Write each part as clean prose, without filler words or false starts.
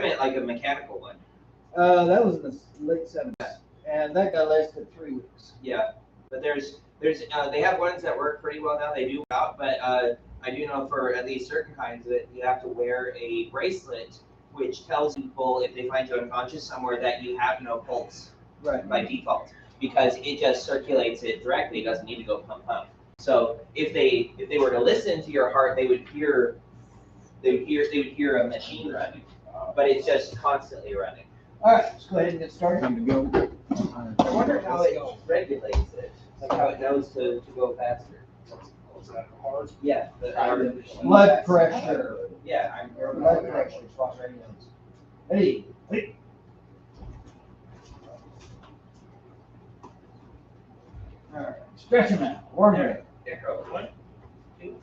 meant like a mechanical one. That was in the late 70s, and that guy lasted 3 weeks. Yeah, but they have ones that work pretty well now. They do out, but I do know for at least certain kinds that you have to wear a bracelet, which tells people if they find you unconscious somewhere that you have no pulse Right. by default, because it just circulates it directly. It doesn't need to go pump pump. So if they were to listen to your heart, they would hear a machine running, but it's just constantly running. All right, let's go ahead and get started. Time to go. I wonder how it regulates it, like how it knows to go faster. Yeah, the artificial. Blood pressure. Yeah, I'm. Blood pressure is what regulates. Hey, hey. All right, stretch them out. Warm it up. There goes 1, 2,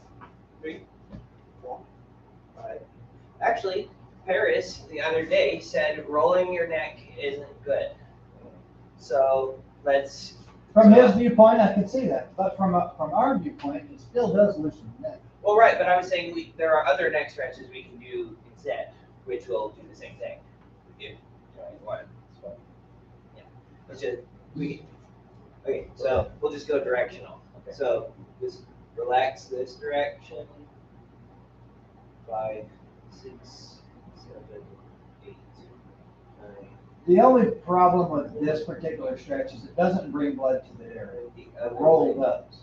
3, 4, 5. Actually, Paris the other day said rolling your neck isn't good. So let's. From his viewpoint, I can see that, but from our viewpoint, it still does loosen the neck. Well, right, but I was saying there are other neck stretches we can do instead, which will do the same thing. If you want. Yeah. Let's just okay. So we'll just go directional. Okay. So just relax this direction. 5, 6, 7, 8, 9. The only problem with this particular stretch is it doesn't bring blood to the area. The roll does.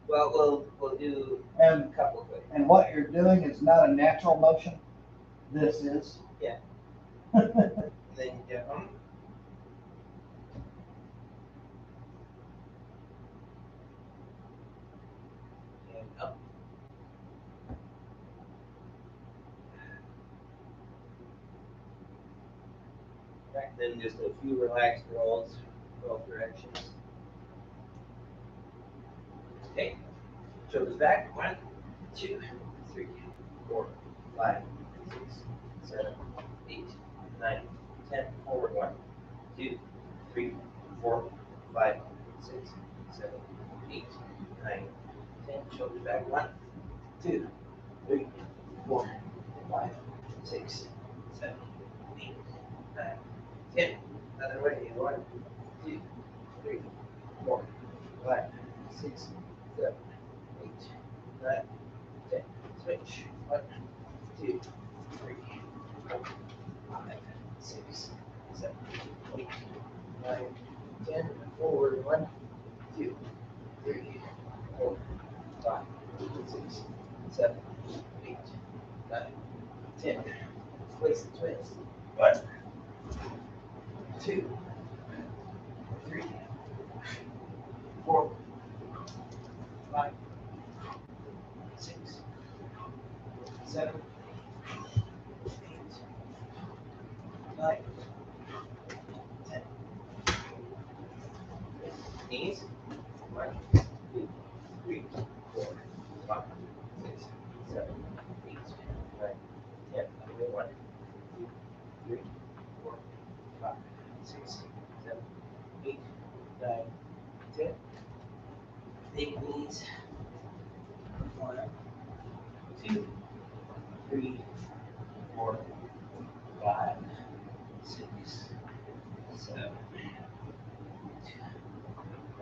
Well, we'll do And a couple of things. And what you're doing is not a natural motion. This is. Yeah. Then down. And up. Right, then just a few relaxed rolls, both directions. Okay. Shoulders back. 1, 2, 3, 4, 5, 6, 7, 8, 9, 10. Forward. 1, 2, 3, 4, 5, 6, 7, 8, 9, 10. Shoulders back. 1, 2, 3, 4, 5, 6, 7, 8, 9, 10. Other way. 1, 2, 3, 4, 5, 6, 7, 8, 9, 10. Switch. 1, 2, 3, 4, 5, 6, 7, 8, 9, 10. Forward. 1, 2, 3, 4, 5, 6, 7, 8, 9, 10. Twist, twist. 1, 2, 3, 4, 5, 6, 7, 8, 9, 10. Knees. 1, 2, 3, 4, 5, 6, 7, 8, 9, 10. 1, 2, 3, 4, 5, 6, 7, 8, 9, 10. Big knees. 1, 2, 3, 4, 5, 6, 7,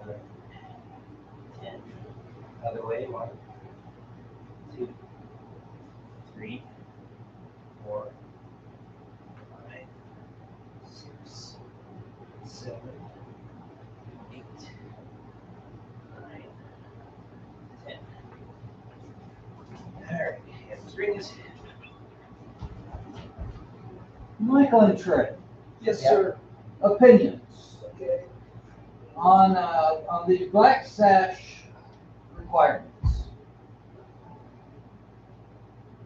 9, 10. Other way. 1, 2, 3, 4, 5, 6, 7, 8, 9, 10. All right, hamstrings. Michael and Trey. Yes, sir. Opinions. Okay. On the black sash requirements.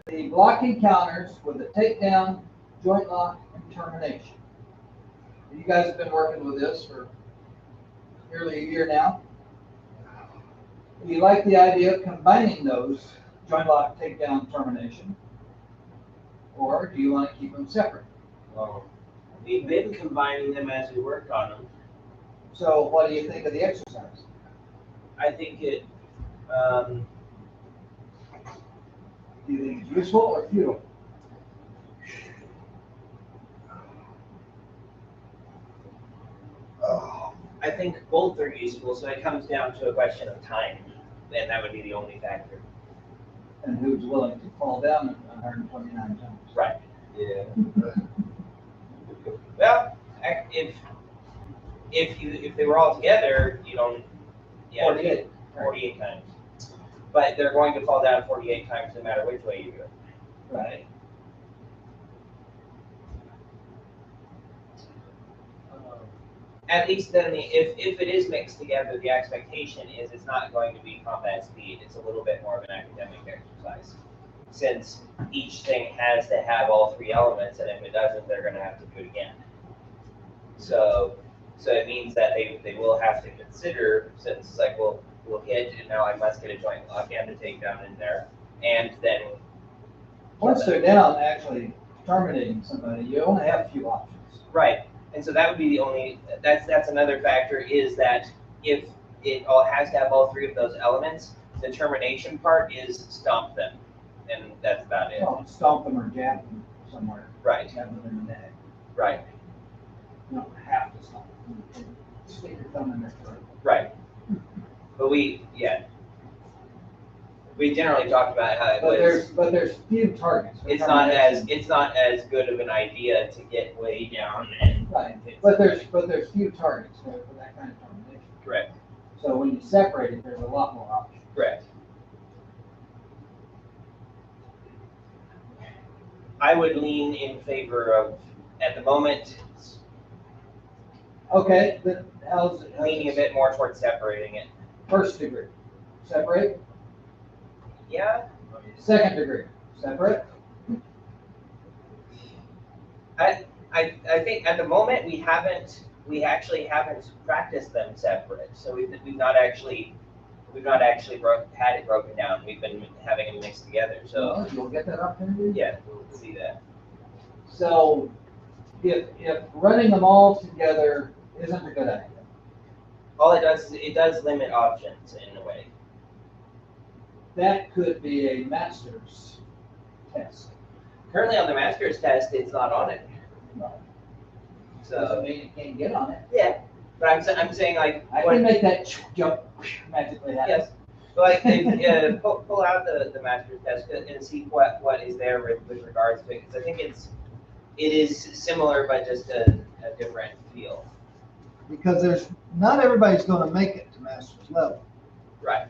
The blocking counters with the takedown, joint lock, and termination. You guys have been working with this for nearly a year now. Do you like the idea of combining those, joint lock, takedown, termination? Or do you want to keep them separate? Well, we've been combining them as we worked on them. So what do you think of the exercise? I think it, Do you think it's useful or futile? I think both are useful, so it comes down to a question of time, and that would be the only factor. And who's willing to fall down 129 times? Right. Yeah. Well, if they were all together, you don't. Yeah, 48. 48 times. But they're going to fall down 48 times no matter which way you go. Right. At least then, if it is mixed together, the expectation is it's not going to be combat speed. It's a little bit more of an academic exercise, since each thing has to have all three elements, and if it doesn't, they're going to have to do it again. So it means that they will have to consider, since it's like, we'll hit, and now I must get a joint lock and a takedown in there, and then Once they're down, actually terminating somebody, you only have a few options. right. And so that would be the only, that's another factor, is that if it all has to have all three of those elements, the termination part is stomp them, and that's about it. Well, stomp them or jab them somewhere. Right, Jab them in the neck. right, You don't have to stomp them. You can stick your thumb in their throat. right. But we generally talked about how it was. But there's few targets. for It's not termination. as good of an idea to get way down and Right, hit but somebody. there's few targets for that kind of termination. Correct, So when you separate it, there's a lot more options. correct. I would lean in favor of, at the moment, Okay, but how's leaning a bit more towards separating it. first degree? Separate. Yeah, Second degree? Separate. I think at the moment we actually haven't practiced them separate. So we've not actually had it broken down. We've been having them mixed together. So Well, you'll get that opportunity. yeah, we'll see that. So if running them all together isn't a good idea, All it does is it does limit options in a way. that could be a master's test. Currently on the master's test, it's not on it. No, So doesn't mean you can't get on it. yeah, but I'm saying like I what- can make that jump magically happen. yes. But like pull out the master's test and see what is there with regards to it, because I think it is similar but just a different feel. Because not everybody's gonna make it to master's level. Right.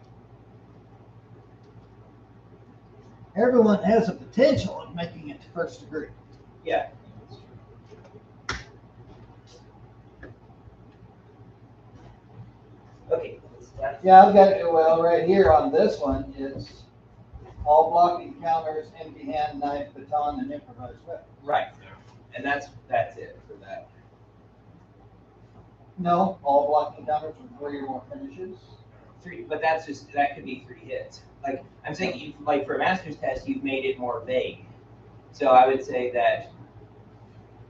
Everyone has a potential of making it to first degree. Yeah. Okay. Yeah, I've got it, well, right here on this one, it's all blocking counters, empty hand, knife, baton, and improvised weapon. Right. And that's it for that. No, all blocking counters with 3 or more finishes. But that could be 3 hits. Like I'm saying, like for a master's test, you've made it more vague. So I would say that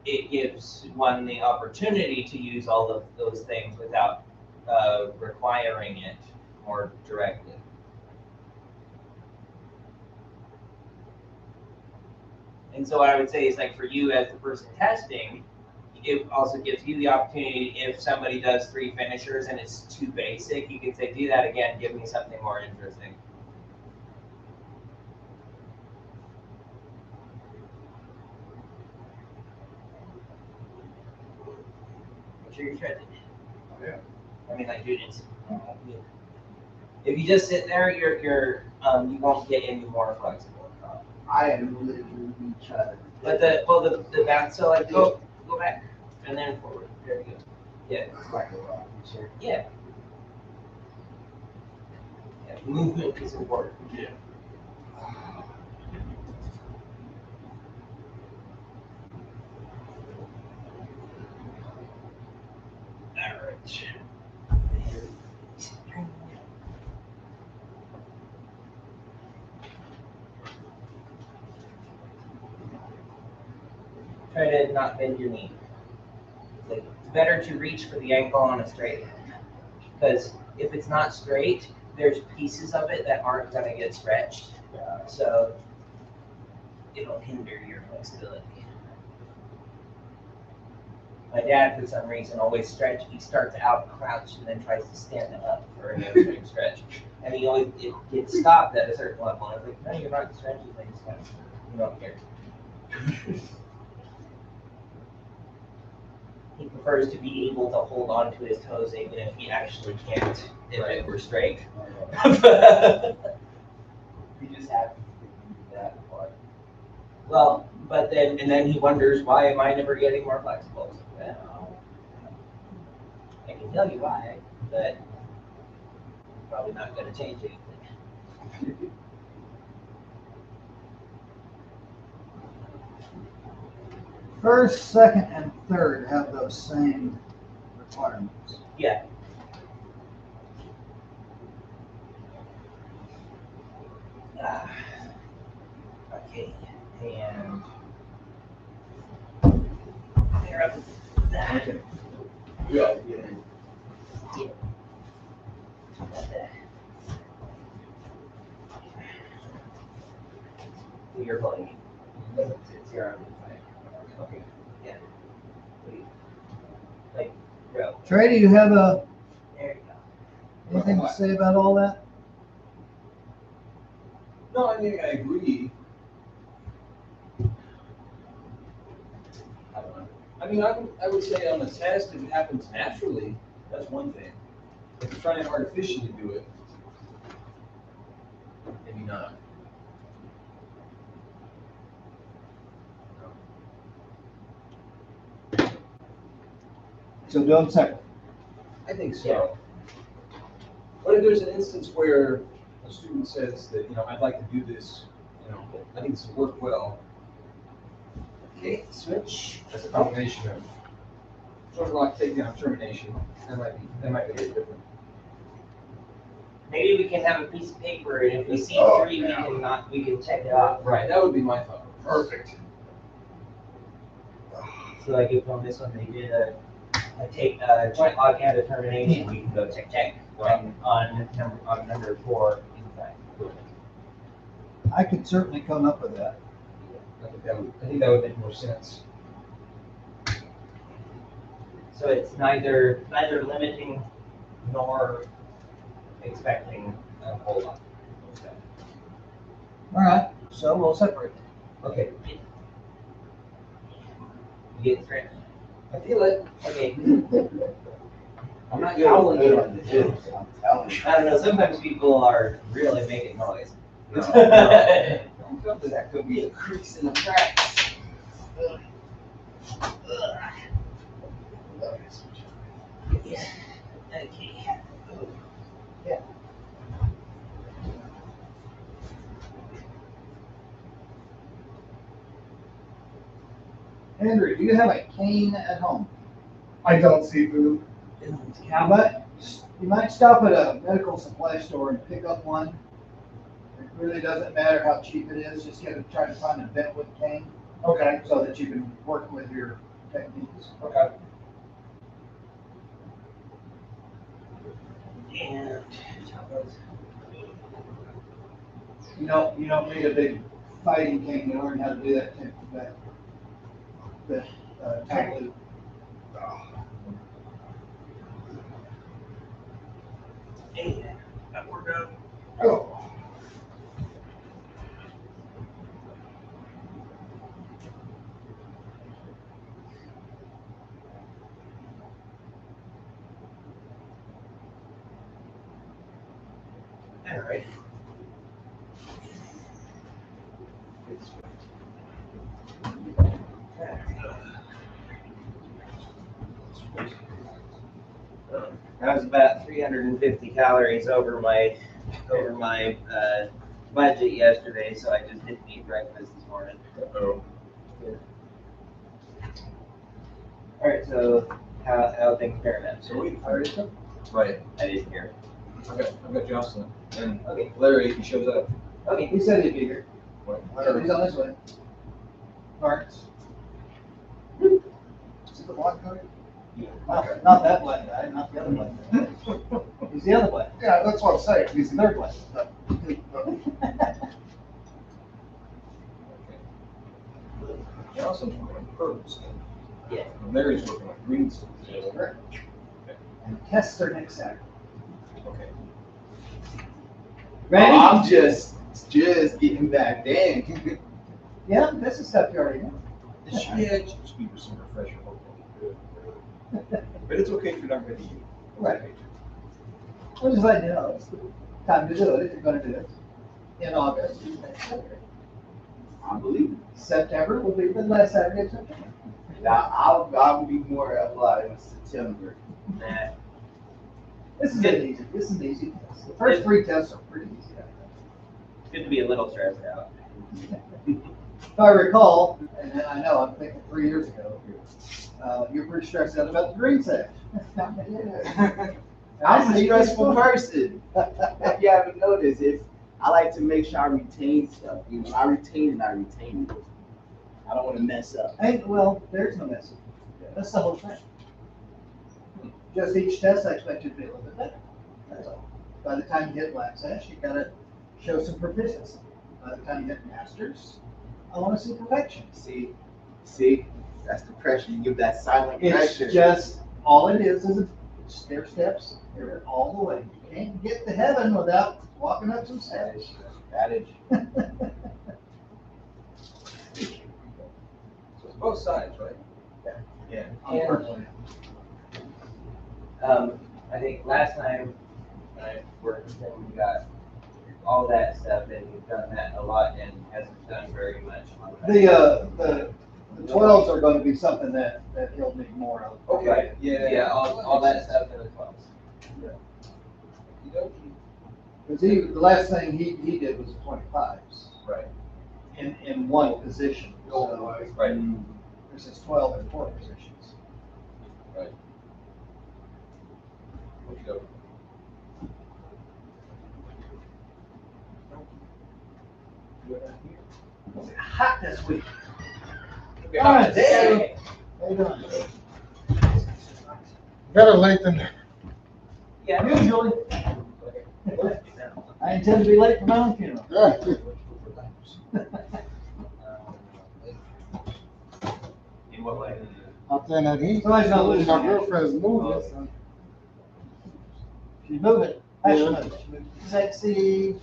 it gives one the opportunity to use all of those things without requiring it more directly. And so what I would say is, like, for you as the person testing, it also gives you the opportunity, if somebody does 3 finishers and it's too basic, you can say, do that again, give me something more interesting. Make sure you're shredded. Yeah. I mean, like, dude, it's, if you just sit there, you won't get any more flexible. I am literally trying. But the back, so like go back and then forward. There we go. Yeah. It's like a rock, sure. Yeah. Yeah. Movement is important. Yeah. All right. Try to not bend your knee. Like, it's better to reach for the ankle on a straight hand, because if it's not straight, there's pieces of it that aren't going to get stretched, so it'll hinder your flexibility. My dad, for some reason, always he starts out crouched and then tries to stand up for a hamstring stretch. And it gets stopped at a certain level. And I was like, no, you're not stretching things. You don't care. He prefers to be able to hold on to his toes even if he actually can't, if it were straight. He just happens to do that part. Well, but then he wonders, why am I never getting more flexible? Well, I can tell you why, but probably not going to change anything. First, second, and third have those same requirements. Yeah. Okay, and there up that. Okay. Yeah, yeah. You're playing. It's your own fight. Okay. Yeah. Like, bro. Trey, do you have There you go. anything to say about all that? No, I mean, I agree. I don't know. I mean, I would say on the test, if it happens naturally, that's one thing. If you're trying to artificially do it, maybe not. So do them separate. I think so. But if there's an instance where a student says that, I'd like to do this, I think this will work well. Okay, switch. That's a combination of joint lock, takedown, termination. That might be a bit different. Maybe we can have a piece of paper, and if we see Oh, three, yeah. we can check it off. Right, that would be my thought. Perfect. So like if on this one they did a joint lock and a termination, we can go check Right. on number 4. I could certainly come up with that. I think that would make more sense. So it's neither limiting nor expecting a whole lot. Okay. All right, so we'll separate. Okay. You get it, Trent? I feel it. Okay. I'm not howling it on the gym, so I'm telling you. I don't know, sometimes people are really making noise. No, That could be a crease in the tracks. Yeah. Okay. Yeah. Andrew, do you have a cane at home? I don't see food. You might stop at a medical supply store and pick up one. It really doesn't matter how cheap it is, just try to find a bentwood cane Okay. so that you can work with your techniques. Okay. And You don't need a big fighting cane to learn how to do that tag loop. we're done. Oh. All right. I was about 350 calories over my budget yesterday, so I just didn't eat breakfast this morning. Oh. All right, so how things faring out? So we hired him? Right. I didn't hear. I've got Jocelyn. And Okay. Larry, he shows up. Okay. He said he'd be here. What? He's on his way. Lawrence. Is it the black guy? Yeah. Not that black guy, not the other black guy. He's the other black. Yeah, that's what I'm saying. He's the third black. Jocelyn's wearing pearls. Yeah. And Larry's working on green stuff. And tests are next Saturday. Okay. Ready? I'm just getting back then. Yeah, this is stuff you already know. Yeah, it should just be for some refresher, hopefully. But it's okay if you're not ready yet. Right. I'll just let you know, it's the time to do it if you're gonna do it. In August, next Saturday. I believe it. September will be the last Saturday of September. Now, I'll be more applied in September. Nah. This is an easy, this is an easy test. The first 3 tests are pretty easy. It's good to be a little stressed out. If I recall, and I know, I'm thinking 3 years ago, you're pretty stressed out about the green section. I'm a stressful person. If you haven't noticed, I like to make sure I retain stuff. You know, I retain it. I don't want to mess up. Well, there's no message. That's the whole thing. Just each test, I expect you to be a little bit better. That's all. By the time you hit lab sesh, you gotta show some proficiency. By the time you hit masters, I wanna see perfection. See, that's the pressure. You give that silent It's pressure. just, all it is a stair steps, here all the way. You can't get to heaven without walking up some steps. That is. So it's both sides, right? Yeah. Unfortunately. I think last time I worked with him, we got all that stuff, and we've done that a lot and hasn't done very much on that. The 12s are gonna be something that he'll need more of. Okay, yeah. Yeah, all that stuff in the 12s. Because the last thing he did was 25s. Right. In one position. So Right. this is 12 in 4 positions. Right. Okay. It's hot this week. Okay, All right, today. How you doing? Better late than Yeah. Usually. I intend to be late for my own funeral. In what way? out there in that heat. Somebody's not My losing. girlfriend's moving. So. She's moving. Yeah. She's moving sexy.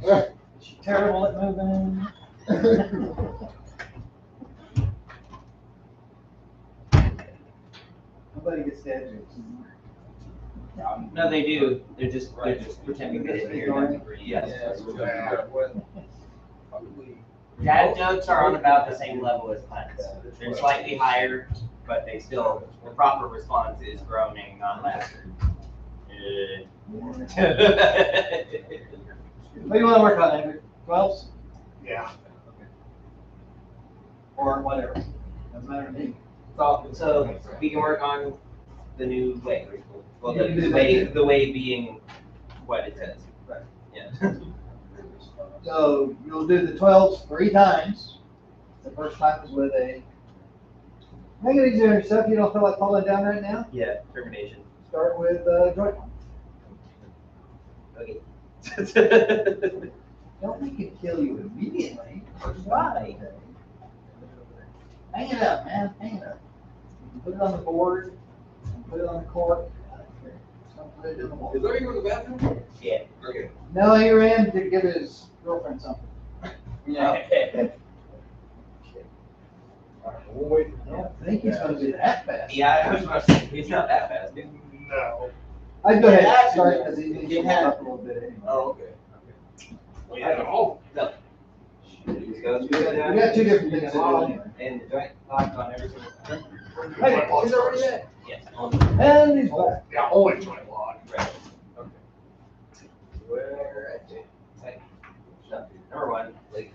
Yeah. She's terrible at moving. Nobody gets dead jokes anymore. No, they do. They're just pretending they didn't hear that. Yes. Yeah, well, probably. Dad jokes are on about the same level as puns. They're slightly higher, but they still, the proper response is groaning, not laughter. What do you want to work on, Andrew? 12s? Yeah. Or whatever. Doesn't matter to me. So we can work on the new way. Well, the way being what it says. Right. Yeah. So you'll do the 12s 3 times. The first time is with a. Make it easy on yourself. You don't feel like falling down right now. Yeah, termination. Start with joint line. Okay. Don't make it kill you immediately. Why? Hang it up, man. Hang it up. Put it on the board. Put it on the court. Don't put it in the wall. Is Larry going to the bathroom? Yeah. Okay. No, he ran to give his girlfriend something. Yeah. All right, we'll wait. I don't think he's going to be that fast. Yeah, I was about to say, he's not that fast. No. I'd go ahead and start because he needs to warm up a little bit anyway. Oh, okay. Yeah. Oh, no. Just go through that. We got 2 different things to do anyway. And the joint lock on every single time. Hey, he's already there. Yes. And he's back. Yeah, only joint lock. Right. Okay. Where at the, like, number 1. You're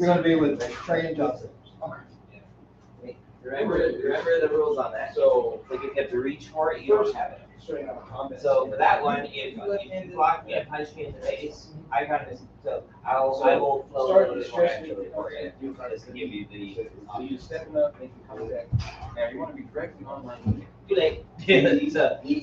going to be with Trey and Johnson. Remember the rules on that. So, Like if you have to reach for it, you don't have it. straight out of comment. So for that one, if you block me and punch me in the face, I kind of, so I will flow a little bit more actually for you, just to give you the. So you stepping up, making contact. Now you want to be directly on my knee. Too late.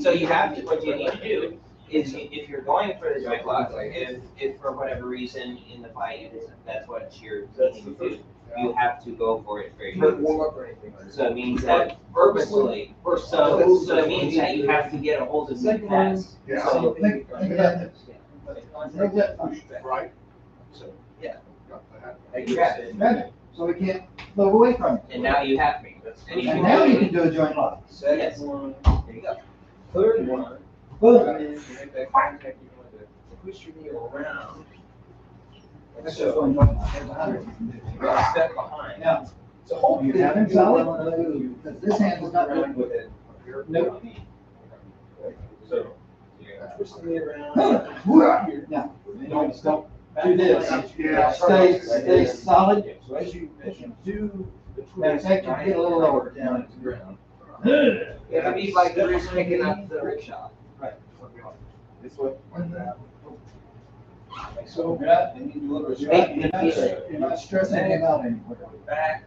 So you have to, what you need to do is if you're going for the joint block, if for whatever reason in the fight, that's what you're needing to do, you have to go for it very Not quickly. warm up or anything. So it means that Purposely. so it means that you have to get a hold of me fast. Yeah. So, Think about this. Take that push back. Right? So, Got that. exactly. Grab it, so we can't move away from it. And now you have me. And you And can now do you it. can do a joint lock. second Yes. one, There you go. third one, Boom. come in, you make that contact, you want to push your knee around. That's So, just one joint lock. There's 100. you got to step behind. Now, So hold you have him solid, because this hand is not around moving. with it. Nope. So, you're gonna twist the knee around. Now, don't do this. Yeah. Stay solid. Yeah, so as you do the twist. Matter of fact, you get a little lower. Down to the ground. It'd be like Bruce picking up the rickshaw. This way. Like so. You're not- And you do a little bit. You're not stressing him out anymore. Back,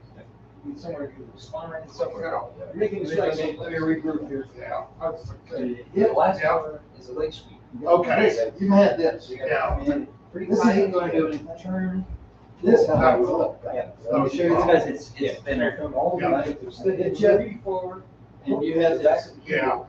somewhere to the spine, somewhere. Yeah. You're making the Let strike. me regroup here. Yeah. Yeah, the last Yeah. one is a leg sweep. Okay. You had this. So you gotta Yeah. come in pretty This tight. ain't gonna do anything. Turn this how it will look. Yeah. Oh, It's because it's thinner. Come all the way to the Hit hip, you. forward. And you had this. Yeah.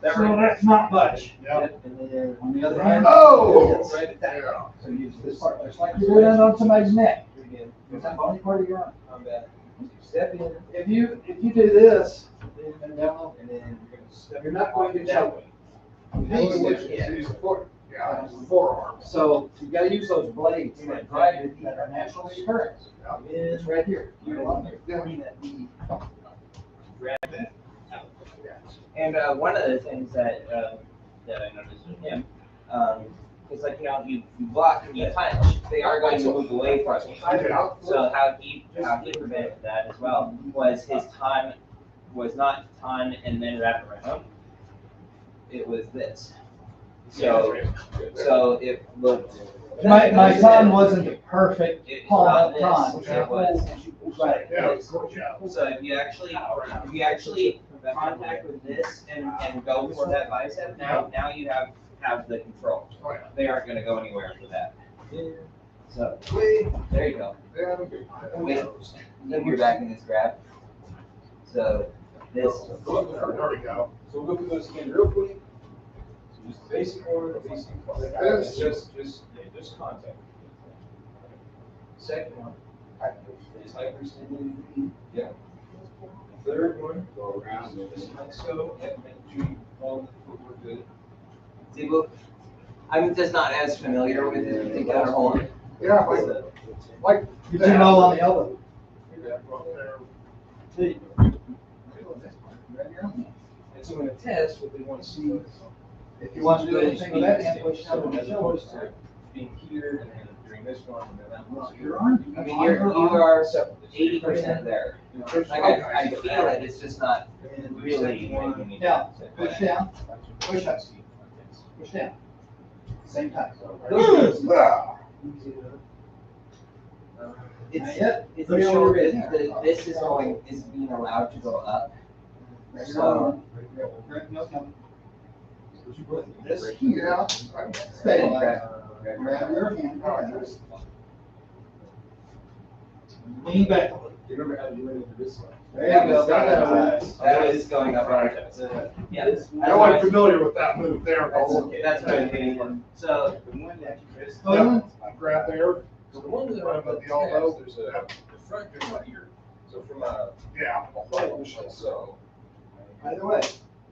So that's not much. Yeah. And then On the other hand. Oh! it's right at that. Yeah. So use this part, It's like you're doing it on somebody's neck. Again, It's that bony part of your arm. combat. Step in, If you do this, and down, and then you're gonna step. You're not going to that jump. way. Yeah. Yeah. Forearm. so you gotta use those blades that drive it that are naturally occurring. It's right here. You don't want to bring that knee. Grab that out. And one of the things that that I noticed with him is like you block and you punch, they are going to move away from you. Yeah. So how he prevented that as well was his time was not time and then wrap around. It was this. So it looked. My son wasn't the perfect It palm not up front. this. It was. Right. Yeah. So if you actually contact with this and go for that bicep, now you have the control. Right. They aren't gonna go anywhere for that. So there you go. Yeah. Wait, then you're back in this grab. So this. There we go. So we'll go through those again real quick. So just the basic one, basic contact. Just contact. Second one, is hyperextended. Yeah. Third one, go around just like so, and make sure you follow the footwork good. See, look, I'm just not as familiar with this particular hold. Yeah, like You do know on the elbow. And so in a test, what they want to see is If you want to do anything with that hand, push down on the as shoulders. opposed to being here and then during this one and then that one. Your arm. I mean, you are 80% there. Like I feel it, it's just not really making me. Now, push down, push up, push down. Same time. It's yet. it's a shoulder, this is being allowed to go up. So This here, stabilize. Grab your hand. Lean back. You remember how to do it with this one? There you go. that is going up on our toes. Yeah. I'm like familiar with that move there. That's what I'm getting for. So Grab there. So the one that Right I'm above about the elbow. there's the front and right here. So from a Yeah. hold, like so. By the way,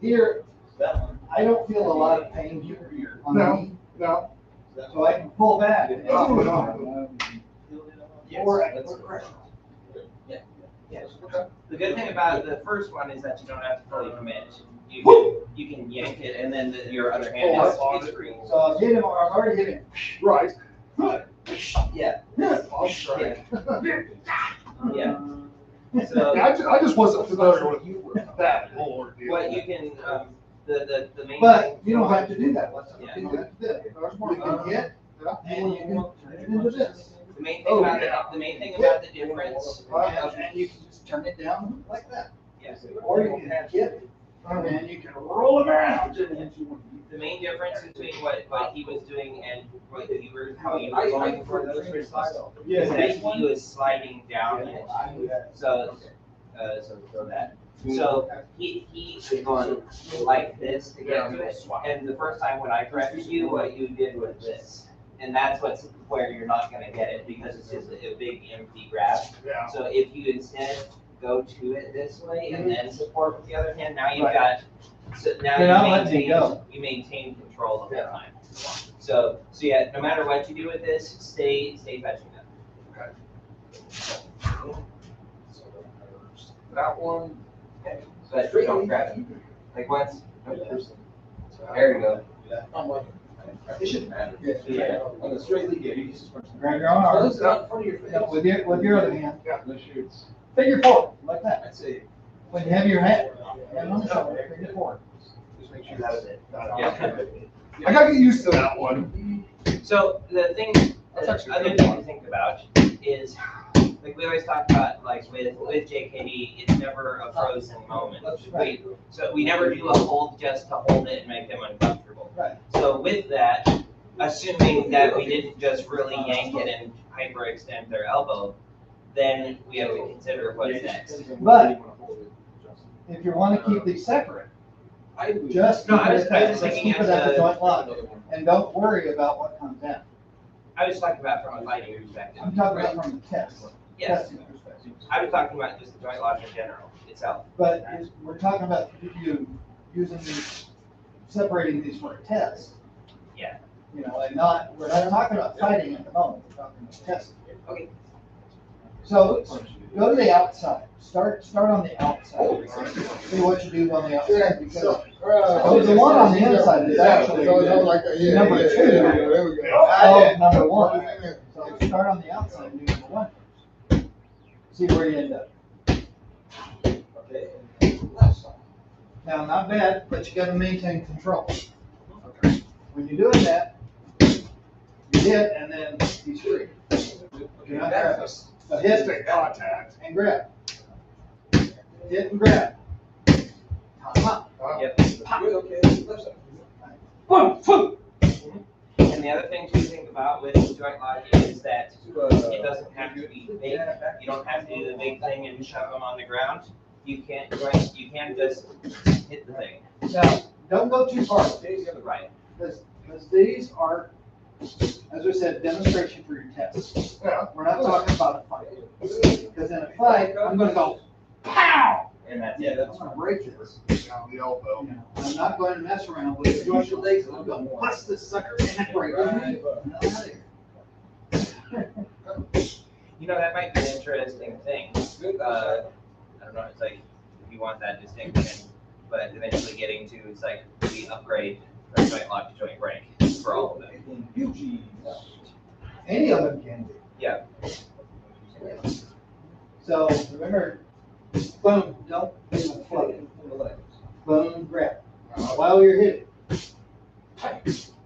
here, That one. I don't feel a lot of pain here on the No. knee, No. so I can pull back. Oh, no. Or I can That's put pressure. Yeah. The good thing about the first one is that you don't have to fully commit. You can yank it and then your other hand is free. So I've hit him, or I've already hit him. Right. Yeah. I'll strike. Yeah. So I just wasn't familiar with that whole ordeal. what you can the main But thing. you don't have to do that. Yeah. You don't have to do it. You can hit, and you can turn it into this. The main thing about the main thing about the difference. And you can just turn it down like that. Yeah. Or you can hit, And you can roll them around. The main difference between what he was doing and what you were, how you were going for those results is that he was sliding down it. So, so that. So he was going like this to get to it. And the first time when I corrected you, what you did was this. And that's where you're not gonna get it because it's just a big empty grab. Yeah. So if you instead go to it this way and then support with the other hand, now you've got, so now You're not letting me go. you maintain control of the time. So yeah, no matter what you do with this, stay touching them. That one. Okay, but don't grab it. Like once, there you go. It shouldn't matter. Yeah. On the straight lead, yeah, you just punch them. Grab your arm. Close it out in front of your face. With your other hand. Unless it's, Figure four, like that. I'd say, When you have your hand on the shoulder, figure four. just make sure. That was it. Yeah. Yeah. I gotta get used to that one. So the thing, the other thing to think about is, like we always talk about, like with JKD, it's never a frozen moment. So we never do a hold just to hold it and make them uncomfortable. Right. So with that, assuming that we didn't just really yank it and hyperextend their elbow, then we have to consider what's next. But if you want to keep these separate, just No, keep I was it at just just thinking keep it as at the a- joint lock, and don't worry about what comes in. I was talking about from a fighting perspective. I'm talking about from the test. Yes, testing perspective. I was talking about just the joint lock in general itself. But we're talking about you using these, separating these for a test. Yeah. You know, and we're not talking about fighting at the moment, we're talking about testing. Okay. So go to the outside, start on the outside. See what you do on the outside, because the one on the inside is actually number two of number one. So start on the outside and do number one first. See where you end up. Okay, and left side. Now, not bad, but you gotta maintain control. When you're doing that, you hit and then he's free. Okay, Not that's grab. a- So hit Instant contact. and grab. Hit and grab. Pop, pop. Yep. Good, okay, left side. Boom, boom. And the other thing to think about with the joint lock is that To, it doesn't have to be big. You don't have to do the big thing and shove them on the ground. You can just hit the thing. Now, don't go too far, Right. because these are, as we said, demonstration for your test. Yeah. We're not talking about a fight. Because in a fight, I'm gonna go, pow! And that's Yeah, it. I'm gonna break this. Down the elbow. You know, I'm not going to mess around with it. Joint your legs, and I'm gonna bust this sucker and break it. You know, that might be an interesting thing. I don't know, it's like, if you want that distinction, but eventually getting to, it's like, we upgrade from joint lock to joint break for all of them. Any of them can be. Yeah. So remember, boom, don't even float. Boom, grab. While you're hitting.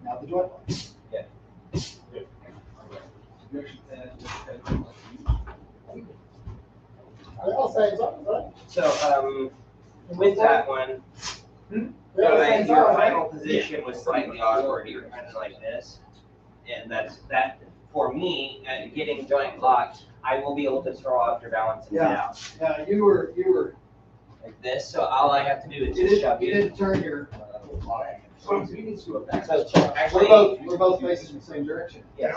Now the joint lock. So, with that one, your final position was slightly awkward, you were kind of like this. And that, for me, getting joint locked, I will be able to throw off your balance and Yeah. down. Now, you were, Like this, so all I have to do is you just shove didn't, you you. didn't turn your, So we're actually, both facing the same direction. yes,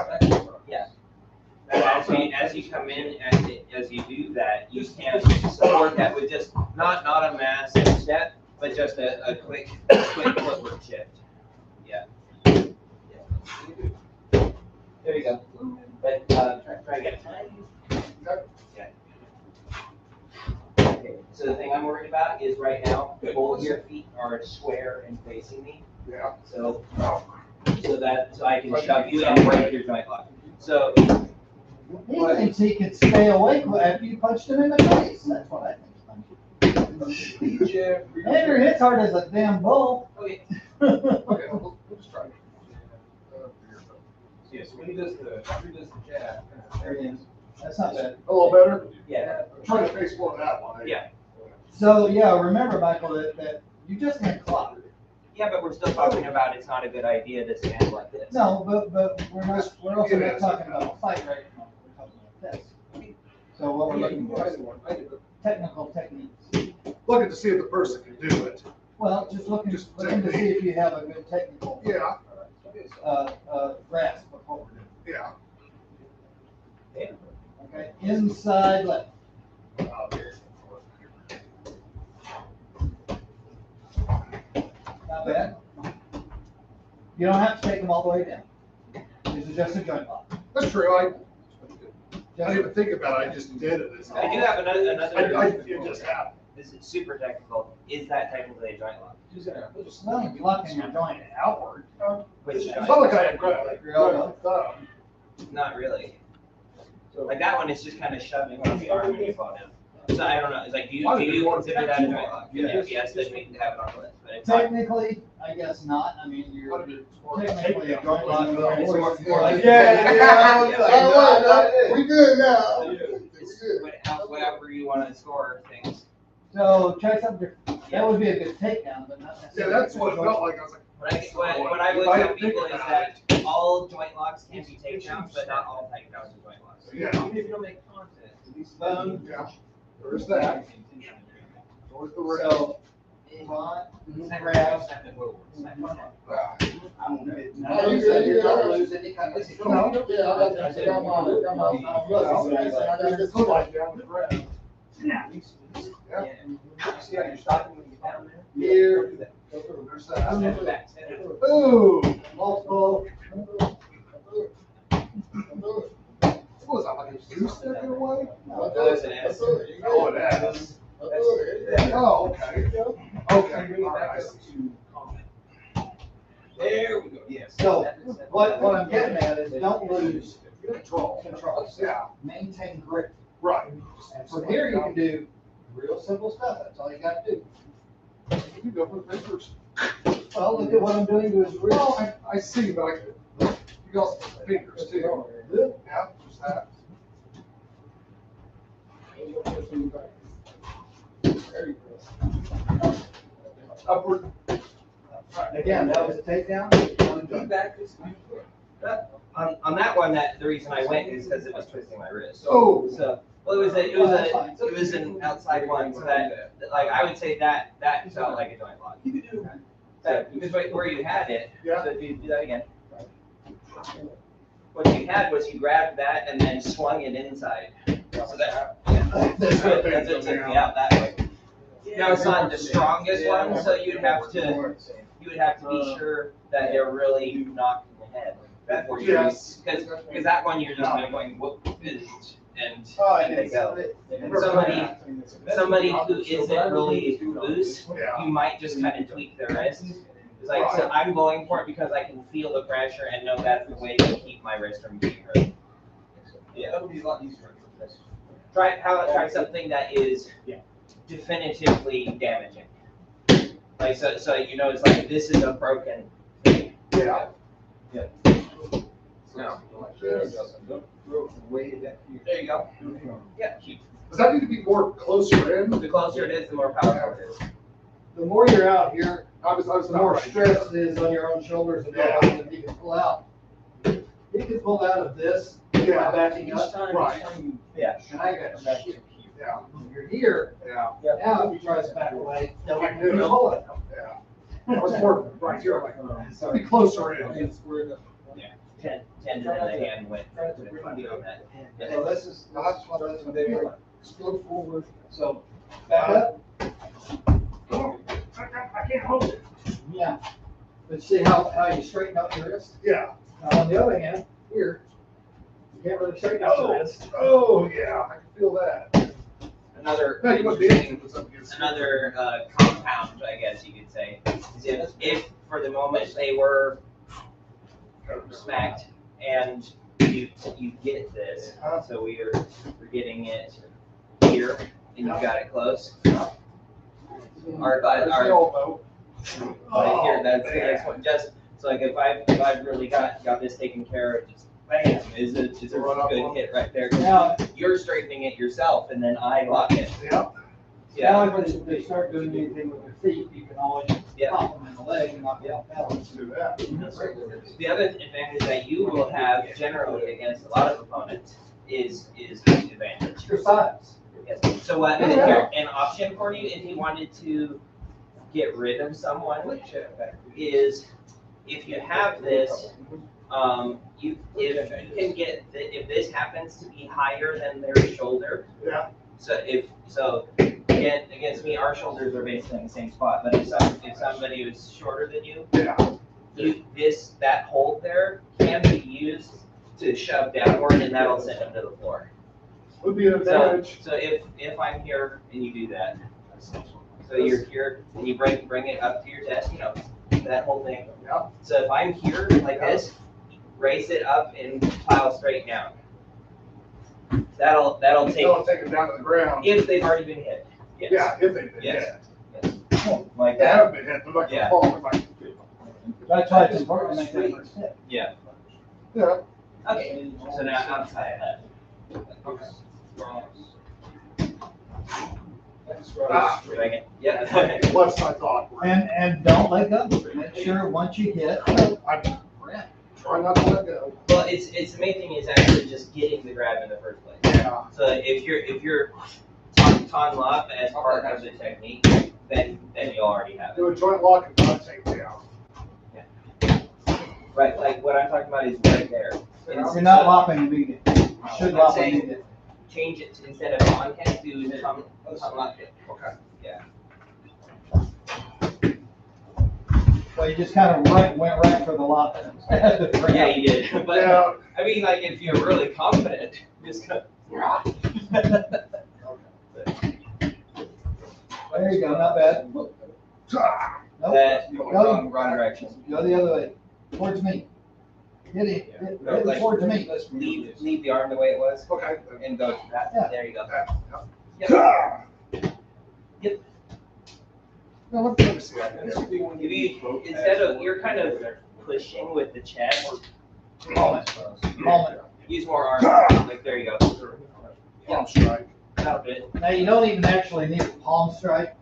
as you come in, as you do that, you can support that with just, not a massive step, but just a quick footwork shift. Yeah. There you go. But, try again. Yeah. Okay, so the thing I'm worried about is right now, both your feet are square and facing me. Yeah. So I can shove you and break your joint lock. So, He thinks he could stay awake after you punched him in the face. That's what I think. Andrew hits hard as a damn bull. okay, Okay, we'll just try. Yes, when he does the jab. There he is. That's not bad. A little better? yeah, Try to face more of that one. Yeah. So, yeah, remember, Michael, that You just had clock. Yeah, but we're still talking about it's not a good idea to stand like this. No, but we're also not talking about a fight right now, we're talking about this. So what we're looking for is technical techniques. Looking to see if the person can do it. Well, looking to see if you have a good technical, Yeah, grasp of what we're doing. yeah. Okay, inside left. Not bad. You don't have to take them all the way down. This is just a joint lock. That's true. I Just- didn't even think about it. I just did it. It's I do have another, it just happened. this is super technical. Is that technically a joint lock? Well, you're locking your joint outward. Which It's joint? not like I had grab thumb. Not really. Like that one is just kind of shoving on the arm when you fall down. So I don't know, it's like, do you consider that a joint lock? If yes, then we can have it on the list, but it's not. Technically, I guess not. I mean, you're technically a joint lock. It's more like- We good now. It's whatever you want to score things. So try something different. That would be a good takedown, but not Yeah, necessarily. that's what it felt like. I was like, What I would tell people is that all joint locks can be takedowns, but not all takedowns are joint locks. yeah, Even if you don't make contact, at least. yeah. There's that. There's the red. So, front, grab. Now, you said you don't lose any kind of. It's like down the ground. Yeah. Yeah. You see how you're stopping when you get down there? Here. There's that. Stand back, stand back. Ooh, multiple. What was that, like a goose stick in a way? Oh, it's an S. Oh, it is. Oh, okay. Okay, all right. There we go, yes. So, what I'm getting at is don't lose Control. control. Yeah, Maintain grip. right. And from here, you can do real simple stuff. That's all you got to do. You go for the fingers. Well, look at what I'm doing to his wrist. Well, I see, but you got fingers too. Yeah, just that. There you go. Upward. Again, that was a takedown. On that one, the reason I went is because it was twisting my wrist. Oh. So, well, it was an outside one, so that, like, I would say that felt like a joint lock. Because where you had it, Yeah. so if you do that again. What you had was you grabbed that and then swung it inside. So that's what took me out that way. Now, it's not the strongest one, so you'd have to be sure that they're really knocked in the head. Before you, Yes. because that one you're just kind of going whoop, and Oh, they go. And somebody who isn't really loose, Yeah. you might just kind of tweak their wrist. It's like, so I'm going for it because I can feel the pressure and know that's the way to keep my wrist from getting hurt. Yeah. That would be a lot easier. Try something that is definitively damaging. Like, so you know, it's like, this is a broken thing. Yeah. No. There There you go. Yeah, keep. Does that need to be more closer in? The closer it is, the more powerful it is. The more you're out here, I was the not more right. stress it is on your own shoulders and Yeah. all that you can pull out. You can pull out of this Yeah. by backing up. Right. Yeah. And I got to back here. Yeah, You're here. yeah, Now, if you try to back away, No, I you do. can pull it. yeah. I was more right here, like, be closer in. Tendon in the hand went funny on that. So this is what that's what they do. Go forward. So, back up. I can't hold it. Yeah. But see how you straighten out your wrist? Yeah. Now, on the other hand, here, you can't really straighten out your wrist. Oh, yeah, I can feel that. Another Hey, you must be interesting, puts up against. another compound, I guess you could say, is if for the moment they were smacked and you get this, so we're getting it here and you got it close. Our There's the elbow. right here, that's the next one. Just so like if I've really got this taken care of, just bam, is a good hit right there. Now, You're straightening it yourself and then I lock it. Yep. Yeah. Now, if they start doing anything with their feet, you can always Yeah. pop them in the leg and knock them off balance. Do that. The other advantage that you will have generally against a lot of opponents is height advantage. Your size. Yes. So what, here, an option for you, if you wanted to get rid of someone, is if you have this, if you can get, if this happens to be higher than their shoulder. Yeah. So again, against me, our shoulders are basically in the same spot, but if somebody is shorter than you, Yeah. that hold there can be used to shove downward, and that'll send them to the floor. Would be an advantage. So if I'm here and you do that, so you're here and you bring it up to your chest, that whole thing. Yeah. So if I'm here like this, raise it up and pile straight down. That'll take, They'll take it down to the ground. if they've already been hit. Yes. Yeah, if they've been Yes. hit. Like They that. haven't been hit, they're like, Yeah. oh, they're like, That's why it's important to make that first step. Yeah. yeah. Okay. So now outside that. Okay. Ah, second. Yeah. Less I thought. And don't let go. Make sure once you hit, I try not to let go. Well, it's the main thing is actually just getting the grab in the first place. Yeah. So if you're ton lock as part of the technique, then you'll already have it. Do a joint lock and not take down. Right, like what I'm talking about is right there. you're not lopping immediately. You should I'm lop saying immediately. change it to, instead of on head, do ton lock it. Okay. So you just kind of went right for the lop. Yeah, you did. But Yeah. I mean, like if you're really confident, just go. There you go, not bad. Ah, Nope. That Go, wrong direction. go the other way, towards me. Hit it, hit No, it like, towards me. Leave the arm the way it was Okay. and go to that. Yeah. There you go. Yeah. Ah. Yep. Now, let me see that. If you, instead of, you're kind of pushing with the chest, Moment. use more arm. Like, there you go. Palm strike. That'll fit. Now, you don't even actually need a palm strike.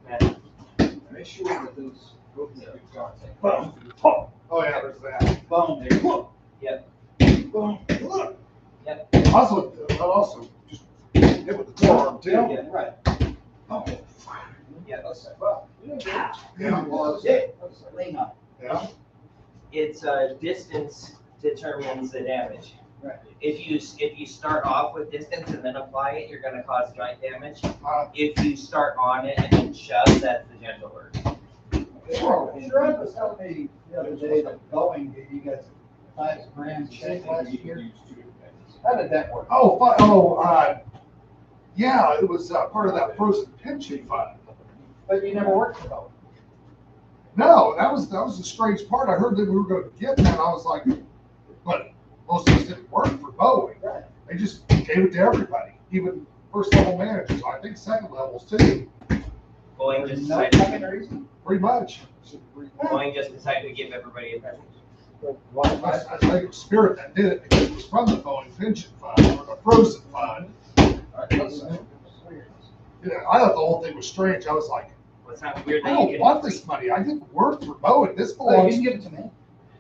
Make sure that those. Boom. Oh, yeah, there's that. Boom. Yep. Boom. Yep. Also, just hit with the forearm too. Yeah. Right. Yeah. Yeah, well, Lean on. yeah. It's distance determines the damage. Right. If you start off with distance and then apply it, you're gonna cause joint damage. Uh, If you start on it and then shove, that's the gentle word. Sure, was telling me the other day that Boeing gave you guys a $5,000 check last year. How did that work? yeah, it was part of that frozen pension fund. But you never worked for Boeing. No, that was the strange part. I heard that we were going to get that. And I was like, but most of us didn't work for Boeing. Right. They just gave it to everybody, even first level managers. I think second levels too. Boeing just No decided, fucking reason. Pretty much. Boeing just decided to give everybody a present. I think it was Spirit that did it because it was from the Boeing pension fund or the frozen fund. Yeah, I thought the whole thing was strange. I was like, Well, it sounds weird I that you don't can. want this money. I didn't work for Boeing. This Oh, you belongs can give it to me.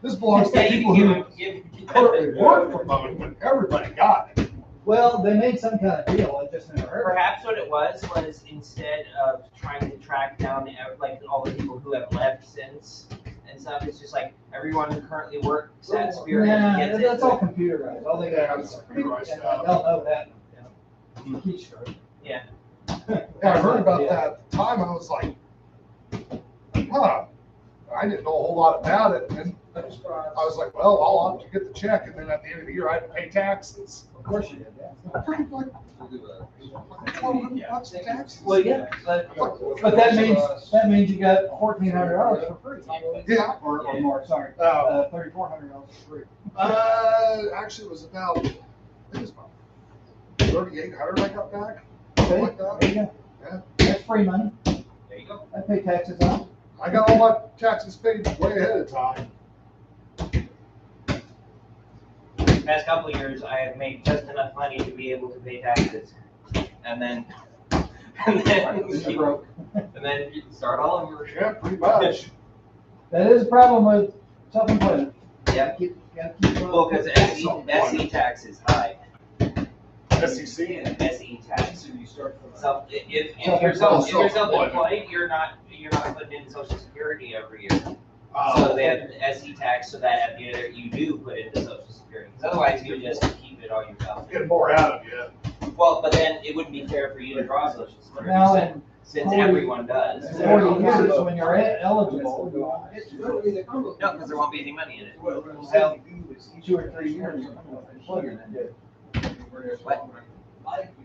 to Yeah, you people can who give currently work for Boeing, but everybody got it. Well, they made some kind of deal, I just never heard of it. Perhaps what it was instead of trying to track down like all the people who have left since and stuff, it's just like everyone who currently works at Spirit Yeah, gets that's it. all computerized. All they got is Computerized and stuff. they'll know that. Keystroke. Yeah. Yeah, I heard about that at the time. I was like, huh. I didn't know a whole lot about it. And I was like, well, I'll have to get the check. And then at the end of the year, I had to pay taxes. Of course you did, yeah. I'm like, $1,200 in taxes. Well, yeah, but that means you got $1,400 for free. Yeah. Or more, sorry, Oh. $3,400 for free. Actually, it was about, I think it was about 3,800 I got back. Something like There that. you go. Yeah. That's free money. There you go. I pay taxes on it. I got all my taxes paid way ahead of time. The past couple of years, I have made just enough money to be able to pay taxes. And then and You're then broke. you start all over. Yeah, pretty much. That is a problem with self-employment. Yeah. Gotta keep Well, because SE tax is high. SEC. SE tax. So you start from. So if you're self-employed, you're not putting in Social Security every year. So they have the SE tax, so that at the end of it, you do put into Social Security. Because otherwise, you just keep it all yourself. Get more out of you. Well, but then it wouldn't be fair for you to draw Social Security. Now, in Since everyone does. 40 years, when you're eligible, you won't get to it. No, because there won't be any money in it. So, 2 or 3 years, you're employment.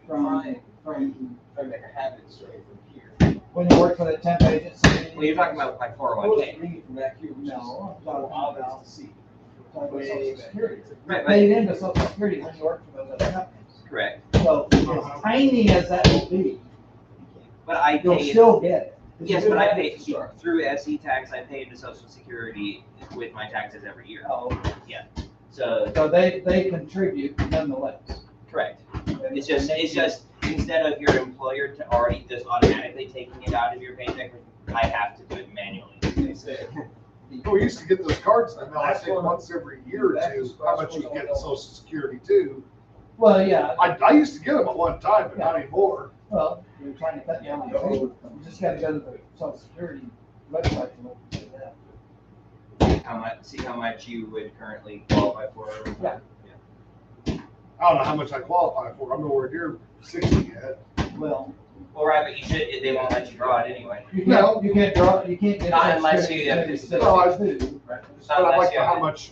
From make a habit straight from here. When you work for the temp agency. Well, you're talking about like 401k. From back here, which is No, I'm so talking obvious about to see. Social Security. Right, Paid into Social Security when you work for those other companies. Correct. So, as tiny as that will be, But I you'll pay, still get it. yes, but I pay, through SE tax, I pay into Social Security with my taxes every year. Oh, So, so they contribute nonetheless. correct. It's just, instead of your employer to already just automatically taking it out of your paycheck, I have to do it manually. We used to get those cards in the mail, I think once every year or two, how much you get in Social Security too. Well, yeah, I used to get them at one time, but not anymore. well, you're trying to cut down on your You just gotta go to the Social Security website to look at that. See how much you would currently qualify for. Yeah. I don't know how much I qualify for, I'm nowhere near 60 yet. Well, Well, right, but you should, they won't let you draw it anyway. you can't draw, you can't get. Not Social unless Security you have until this- you're No, I- 62. Not But I'd unless like you to know have how it. much,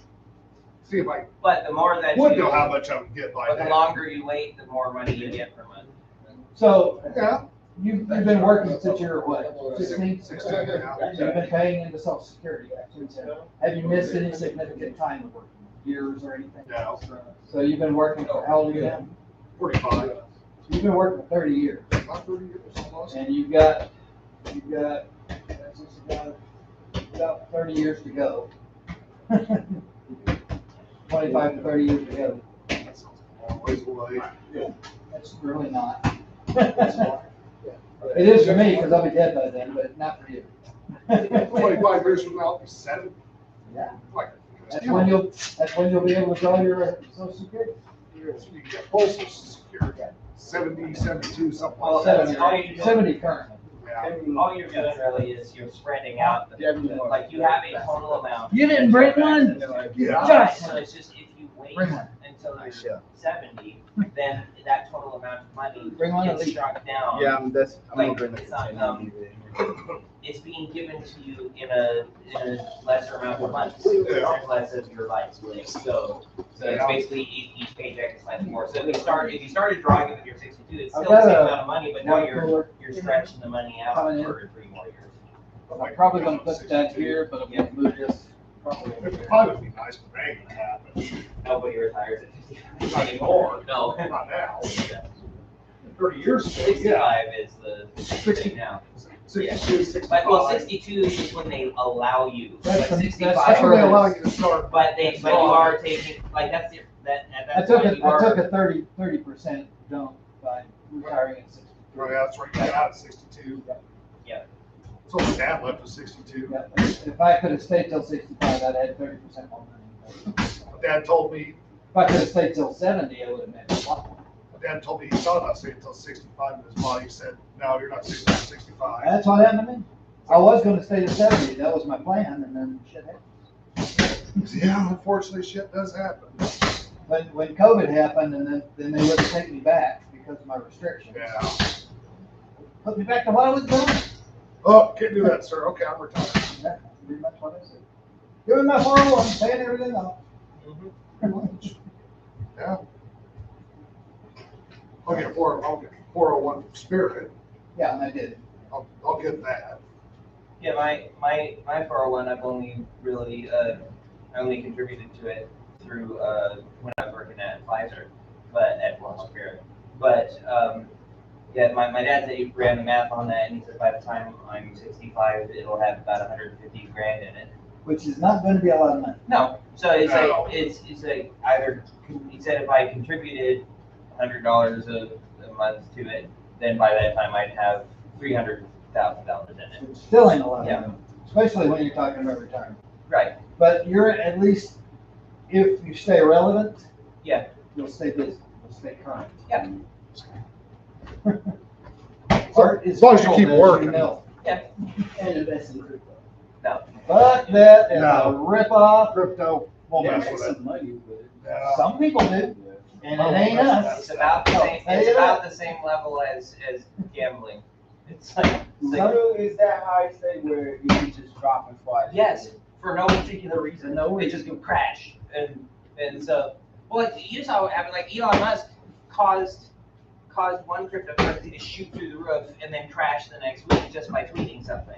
see if I But the more that would know you, how much I would get by but the then. longer you wait, the more money you get per month. So, Yeah. you've been working since you were what, 16? 16, yeah. So you've been paying into Social Security. Have you missed any significant time of working, years or anything? No, So you've been working for how old are you now? 45. You've been working for 30 years, About 30 years almost. and you've got about 30 years to go. 25 to 30 years to go. That sounds a long ways away. That's really not. It is for me, because I'll be dead by then, but not for you. 25 years from now, I'll be 70. Yeah. Like, That's when you'll be able to draw your Social Security. you can get postal security, 70, 72, something Well, like that. 70 current. Yeah. All you're doing really is you're spreading out, like you have a total amount. You didn't bring one? Yeah. Josh. So it's just, if you wait Bring one. until you're 70, then that total amount of money Bring one at gets least. struck down. Yeah, I'm Like, gonna bring the it's not, container. It's being given to you in a lesser amount of months, Yeah. less of your life. So it's basically each paycheck is slightly more. So if you started drawing it when you're 62, it's I've still the got same a amount of money, but now water cooler. you're stretching the money out Coming in. for 3 more years. I'm probably gonna put that here, but I'm gonna move this probably over It there. probably would be nice, but it ain't gonna happen. Nobody retires at 55 Not anymore. No. Not now. Yeah. 30 years ago, yeah. 65 is the thing now. 62, 65. But, well, 62 is when they allow you. That's Like the- 65. That's when they allow you to start. But you are taking, like, that's the, that, at I that took point, a, you I took are, a 30% dump by retiring at 60. Right, that's right, you got out at 62. Yeah. So my dad left at 62. Yeah, if I could have stayed till 65, I'd had 30% more money. My dad told me, If I could have stayed till 70, I would have made a lot more. my dad told me he thought about staying until 65, and his body said, no, you're not 65. That's what happened to me. I was gonna stay to 70, that was my plan, and then shit happened. Yeah, unfortunately, shit does happen. When COVID happened, and then they wouldn't take me back because of my restrictions. Yeah. Put me back to what I was doing. Oh, can't do that, sir. Okay, I'm retired. Yeah, pretty much what I said. Doing my 401, paying everything off. Yeah. I'll get 401 Spirit. Yeah, and I did. I'll get that. yeah, my 401, I've only really, I only contributed to it through, when I was working at Pfizer, but at Long Spirit. But, yeah, my dad said he ran the math on that, and he said by the time I'm 65, it'll have about 150 grand in it. Which is not gonna be a lot of money. No, so it's No. like, it's like either, he said if I contributed $100 a month to it, then by that time I'd have $300,000 in it. It still ain't a lot of Yeah. money, especially when you're talking about retirement. Right. But you're at least, if you stay relevant. Yeah. You'll stay busy, you'll stay current. Yeah. Art is As long as you fickle, keep as working. know. Yeah. And invest in crypto. No. But that is a No. rip-off. Crypto, won't Yeah, mess make with it. some money with it. Yeah. Some people do, and Oh, it ain't us. It's about the same. Hey, It's look. about the same level as gambling. It's like So is that how I say where you can just drop and fly? yes, for no particular reason. No It just go crash, and so well, you saw what happened. Like Elon Musk caused one cryptocurrency to shoot through the roof and then crash the next week just by tweeting something.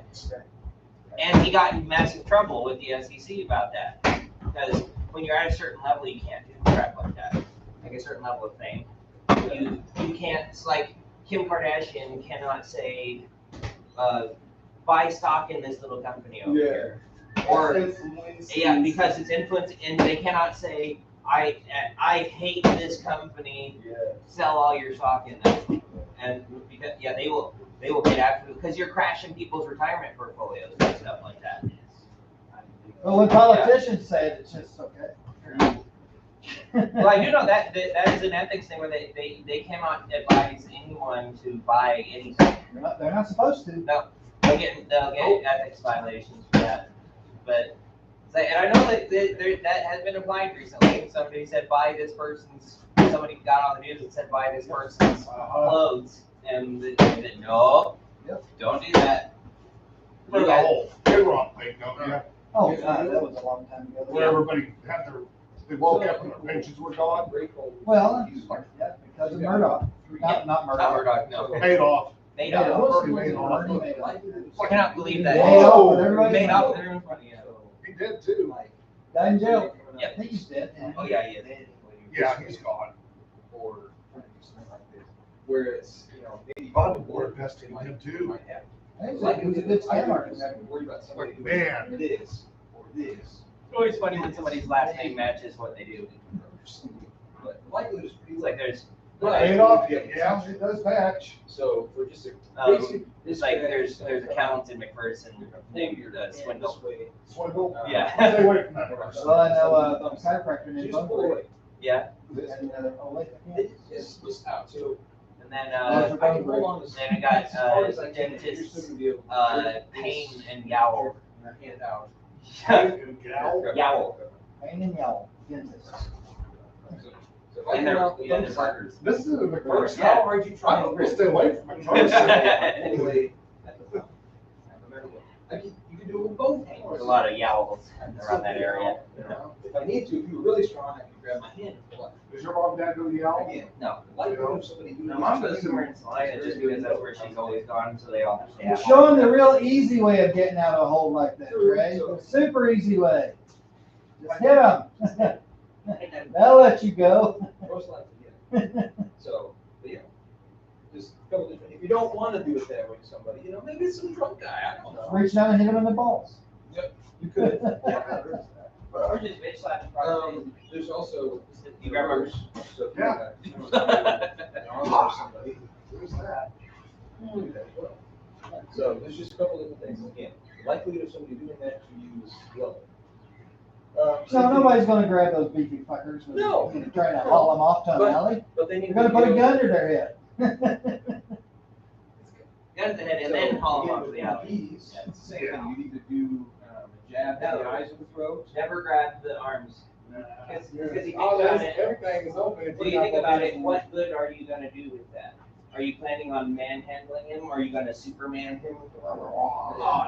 And he got in massive trouble with the SEC about that because when you're at a certain level, you can't do crap like that. Like a certain level of fame, you can't. It's like Kim Kardashian cannot say, buy stock in this little company over here. Or yeah, because it's influence, and they cannot say, I hate this company. Sell all your stock in them, and because they will get after it because you're crashing people's retirement portfolios and stuff like that. But when politicians say it, it's just okay. Well, I do know that is an ethics thing where they cannot advise anyone to buy anything. They're not supposed to. No, they'll get ethics violations for that. But and I know that that has been applied recently. Somebody said buy this person's. Somebody got on the news and said buy this person's clothes, and they said no, don't do that. For the whole payroll thing, don't you? Oh, God, that was a long time ago. Where everybody had they woke up and their pensions were gone. Well, yeah, because of Murdoch. Not Not Murdoch. Murdoch, no. Paid off. Made Made off. off. Bernie made off. I cannot believe that. Made off with everybody's Made off with money. everyone's money. Yeah. He did too. Died in jail. Yep. I think he's dead. Oh yeah, he is. Yeah, he's gone. Or something like this, where it's, maybe. Bond board invested in him too. Might have. He was a good scam artist. Having to worry about somebody who Man. this or this. It's always funny when somebody's last name matches what they do. But the likelihood is pretty It's like there's Paid off, yeah, it does match. So for just a basic. it's like there's accountants in McPherson named Swindle. Swindle. Yeah. Stay away from that person. Well, I know a chiropractor named Just Bumble. boy. Yeah, And, oh, wait, I can't. It's just out, so. and then I can hold on to then I got as hard as I can, dentist, you're still gonna be able to do this Pain and Yowl. and I hand out. Yowl. Pain and Yowl, dentist. So if I And come they're out with yeah, those they're partners. This is a McPherson. How hard you I try don't to stay away from McPherson. anyway, no matter what. You can do it with both hands. There's a lot of Yowls around that area. You know, if I need to, if you were really strong, I can grab my hand and pull it. Does your mom and dad go to Yale? Again, No. the likelihood of somebody doing. My mom goes somewhere in Salina just because that's where she's always gone, so they all have to Well, have. show them the real easy way of getting out of a hole like that, Trey. The super easy way. Just hit them. They'll let you go. Most likely, yeah. So, but yeah, just a couple different, if you don't want to do it that way to somebody, maybe it's some drunk guy, I don't know. Reach down and hit them in the balls. You could. Or just bitch slap in front of them. There's also. You remember? So if you Yeah. got somebody, Who's that? do that as well. So there's just a couple different things. Again, the likelihood of somebody doing that to you is low. So nobody's gonna grab those beefy fuckers and No. try to haul them off to an But- alley. But then You're gonna put a gun to their head. Gun to the head and then haul them off to the alley. It's the same thing. You need to do a jab to the eyes of the throat. Never grab the arms. Because you think Oh, about it, everything is open. when you think about it, what good are you gonna do with that? Are you planning on manhandling him, or are you gonna Superman him? Oh,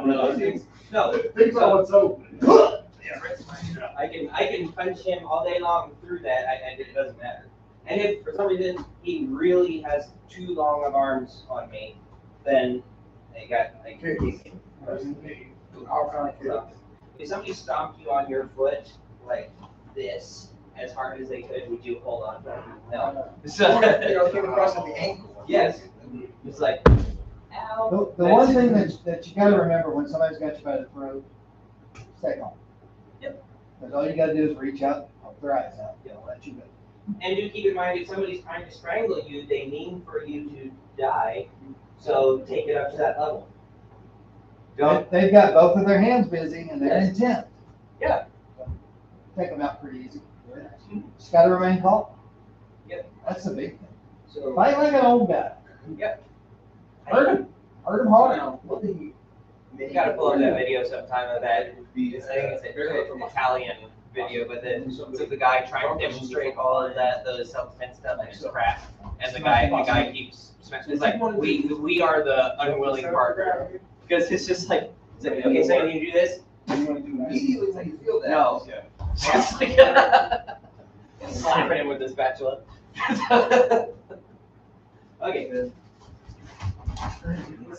No, Think about what's open. I can punch him all day long through that, it doesn't matter. And if for some reason he really has too long of arms on me, then I can kick him. All kind of kids. If somebody stomped you on your foot like this, as hard as they could, would you hold on? No. So, Came across at the ankle. yes, it's like, ow. The one thing that you gotta remember when somebody's got you by the throat, stay calm. Yep. Because all you gotta do is reach out, poke their eyes out, they'll let you go. And do keep in mind, if somebody's trying to strangle you, they mean for you to die. So take it up to that level. Don't. They've got both of their hands busy and they're intent. Yeah. Take them out pretty easy. Just gotta remain calm. Yep. That's the big thing. So, Fight like an old guy. Yep. Hurt him hard. Now, what do you? You gotta pull up that video sometime of that. I think it's an Italian video, but it's of the guy trying to demonstrate all of that, the self-defense stuff and it's crap. And the guy keeps smashing. It's like we are the unwilling partner because it's just like, okay, so you do this. What do you want to do immediately when you feel that? No. Yeah. It's like slapping him with the spatula. Okay.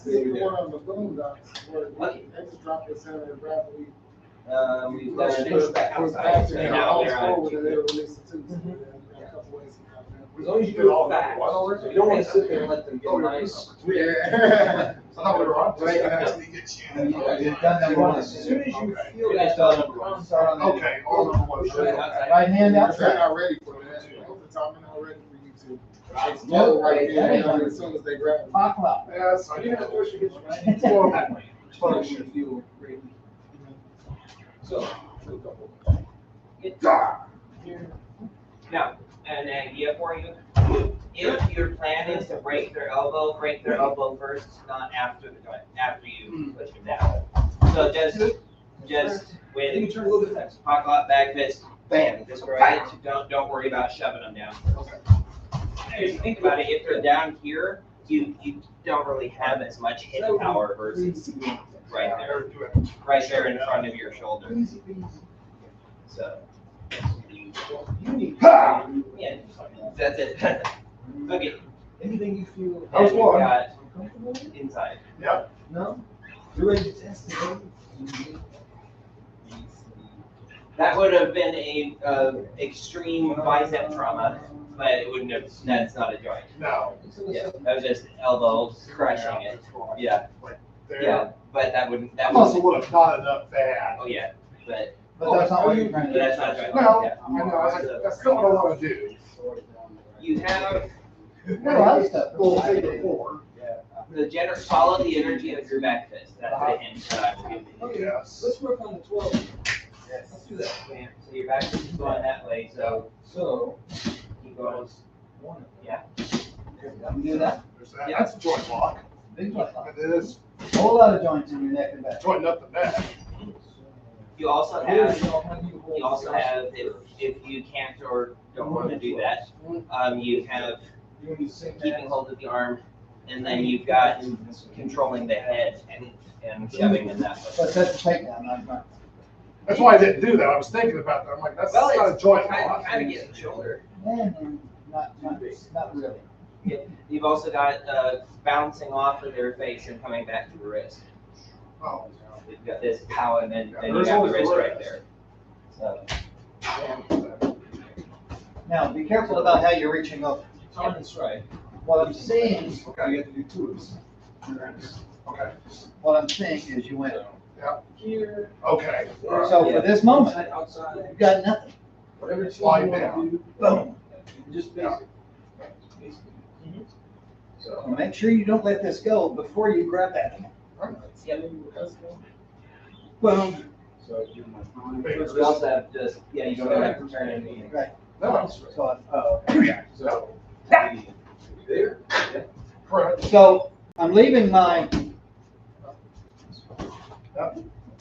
One on the boondocks, where they just drop your center and gravity. We've got to push back Goes outside. back to So the now they're house forward on. and it'll release it too. So then we got a couple ways to cut as long as you do it all back, you don't want to sit there and let them get nice. that. I thought we were on. Right. Actually get you. You've done number one. As soon as you feel You that. guys start number one. Start on the Okay, all number one. Push it outside. right hand They're outside. not ready for that. Most of the time, they're not ready for you to. It's Nope. low right That ain't there, done. as soon as they grab it. Pop out. Yes, I You know. have to push it against your right. Well, That way. As far as you feel great. So, do a couple. Now, an idea for you. If your plan is to break their elbow first, not after the joint, after you push them down. So just I think you with turn a little bit faster. pocket lock, back fist, bam, just right. Don't worry about shoving them down. If you think about it, if they're down here, you don't really have as much hit power versus right there in front of your shoulder. So Ha! yeah, that's it. Okay. Anything you feel. That was And we've one. got Uncomfortable with? inside. Yep. No? You're ready to test it, baby? That would have been a extreme bicep trauma, but it wouldn't have. That's not a joint. No. Yeah, that was just elbow crushing it. Yeah, There. yeah, but that wouldn't. That I must would. have would have knotted up bad. Oh yeah, but But that's not what you're trying to do. that's not a joint. No, Yeah. I know, that's not what I want to do. You have There's a lot of stuff. Well, say before. follow the energy of your back fist. That's the hint that I would give you. Yes. Let's work on the 12. Let's do that. Yeah, so your back fist is going that way, so So, keep going. one. Yeah. You do that. There's that. That's a joint lock. Big joint lock. It is Whole lot of joints in your neck and back. jointing up the neck. You also have, if you can't or don't want to do that, you have keeping hold of the arm, and then you've got controlling the head and shoving in that way. But that's a takedown, not a joint. That's why I didn't do that. I was thinking about that. I'm like, that's Well, not a it's joint kind lock. of getting the shoulder. Not really. You've also got bouncing off of their face and coming back to the wrist. Oh. You've got this pow, and then you There's got the always the wrist right wrist. there. So, Now, be careful about how you're reaching over. That's right. What I'm seeing, Okay, you have to do two of these. Okay. what I'm seeing is you went, Here. Okay. so for this moment, Outside. you've got nothing. Whatever you Slide want down. to do. Boom. Just basic. Basically. So So. make sure you don't let this go before you grab that hand. Boom. So you might. you also have just, yeah, you don't have to turn anything. Right. No, So, okay. So. There. Yeah. correct. So I'm leaving my, Yep.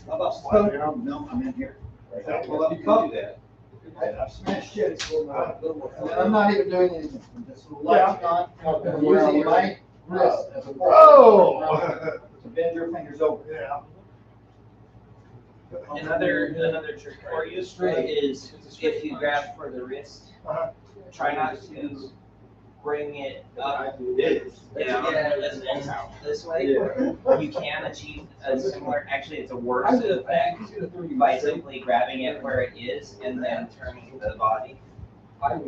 How about slide down? no, I'm in here. Yeah. Pull up You the can cup. do that. I've smashed it. A little more. And I'm not even doing anything. I'm just latching on, and using my wrist as a force. Oh. To bend your fingers over. Yeah. Another trick for you is if you grab for the wrist, Uh-huh. try not to bring it up down this way. You can achieve a similar, actually it's a worse effect by simply grabbing it where it is and then turning the body.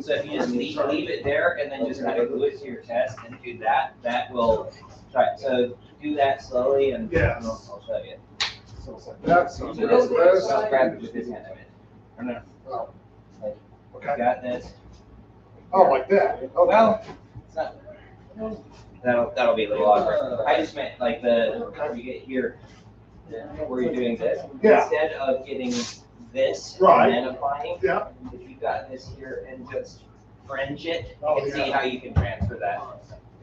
So if you just leave it there and then just kind of glue it to your chest and do that, that will try. So do that slowly and Yes. I'll show you. That's So this, I'll grab it with this hand. I mean, or no, Oh. you Okay. got this. Oh, like that? Okay. Well, it's not, that'll be a little awkward. I just meant like you get here, where you're doing this. Yeah. Instead of getting this Right. and then applying, Yeah. if you got this here and just fringe it, you Oh, can see yeah. how you can transfer that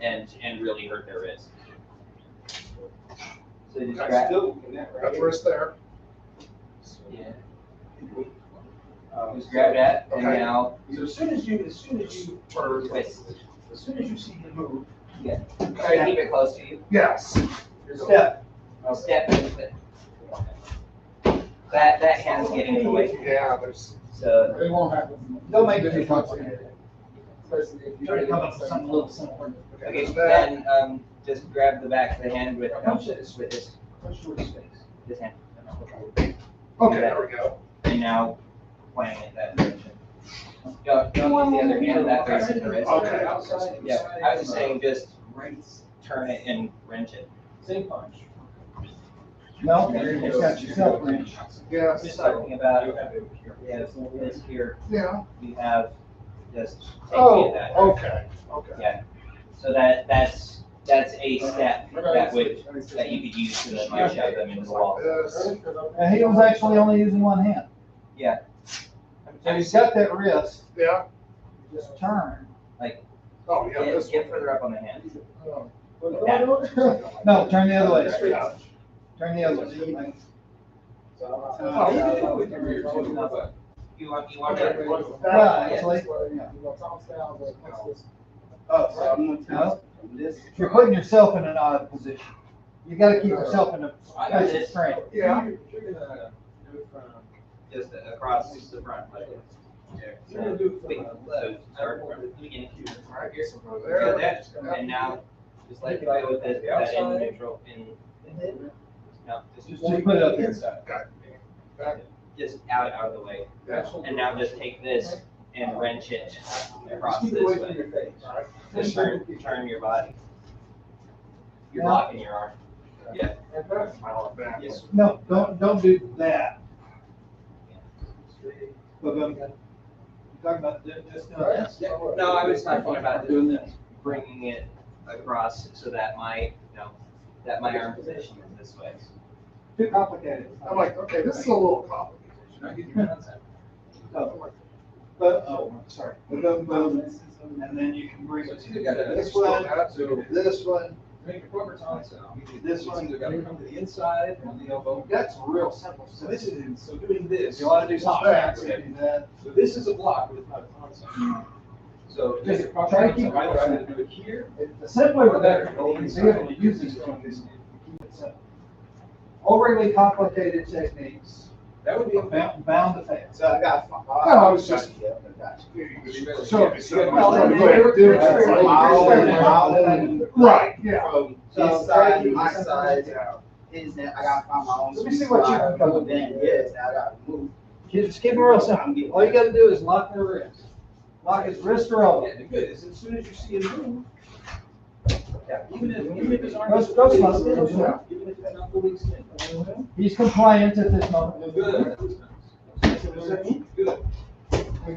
and really hurt their wrist. So just grab, Got the wrist there. yeah. Just grab that and Okay. now So as soon as you twist. as soon as you see him move, Try to keep it close to you. Yes. Step. Step into it. That hand's getting in the way. Yeah, there's. So It won't happen. Don't make it too complicated. Especially if you. Try to come up with something a little simpler. okay, There's that. then just grab the back of the hand with this hand. Okay, there we go. And now playing it that direction. Don't use the other hand that faces the wrist. Okay. Yeah, I was just saying just turn it and wrench it. same punch. No, you got yourself wrench. Yes. Just talking about, You have it here. yeah, this here, Yeah. you have just Oh, taking that. okay, okay. Yeah, so that's a step that you could use to then like shove them into the wall. This. And he was actually only using one hand. Yeah. So he's got that wrist, Yeah. just turn. Oh, yeah, this Get one. further up on the hand. No, turn the other way. Yeah. Turn the other way. You want to, Yeah, actually. Oh, so I'm gonna No. tell this. You're putting yourself in an odd position. You gotta keep yourself in a position straight. Yeah. You're gonna do it from. just across the front like this. You're gonna do it Wait, from. so start from the beginning. Right, get some over Got there. that? And now, just like go with this, that in neutral, no, Just put it up here. Back. just out of the way. And now just take this and wrench it across Keep it this away from way. your face. Just turn your body. You're blocking your arm. Yeah. Back. Yes. No, don't do that. But, you're talking about just doing this? No, I was talking about doing this, bringing it across so that my arm position is this way. Too complicated. I'm like, okay, this is a little complicated. Now get your hands out. Sorry. Boom, and then you can bring it So you to gotta- this one, this one. Make a proper tonsil. This one. Either gotta come to the inside or the elbow. That's real simple. So this is, so doing this. If you want to do something fast, you can do that. So this is a block, but it's not a tonsil. So Just take a proper try to tonsil, keep- either I'm gonna do it here. The simpler the better. You can be able to use these things. Keep it simple. Overly complicated techniques That would be a bound to fail. So I got. I was just- Yeah, I got you. Show me something. Well, I'm trying to they- go ahead and do it. they- It's like- Right, yeah. From So, his side, take- my side, Yeah. his, then I gotta find my own. Let me see what you can come up with. Then, yes, now I gotta move. Just keep it real simple. All you gotta do is lock their wrist. Lock his wrist or elbow. Yeah, good. As soon as you see him move. Yeah, even if his arm Go is. slow. Even if it's not fully extended. He's compliant at this moment. Good. Good. There you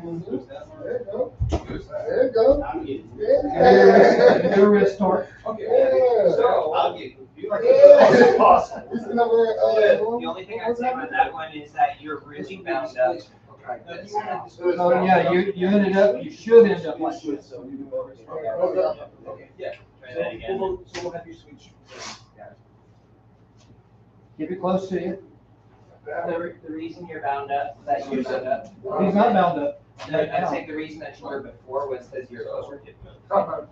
go. There you go. I'm getting. Get a wrist start. Okay, Yeah. so. I'll get confused. Yeah. Awesome. This is another, The only thing I'd say about that one is that you're really bound up. Oh, yeah, you ended up, you should end up like this. Yeah. Try that again. So we'll have you switch. Keep it close to you. The reason you're bound up, that you're bound up. He's not bound up. I'd say the reason that you were before was because you're over.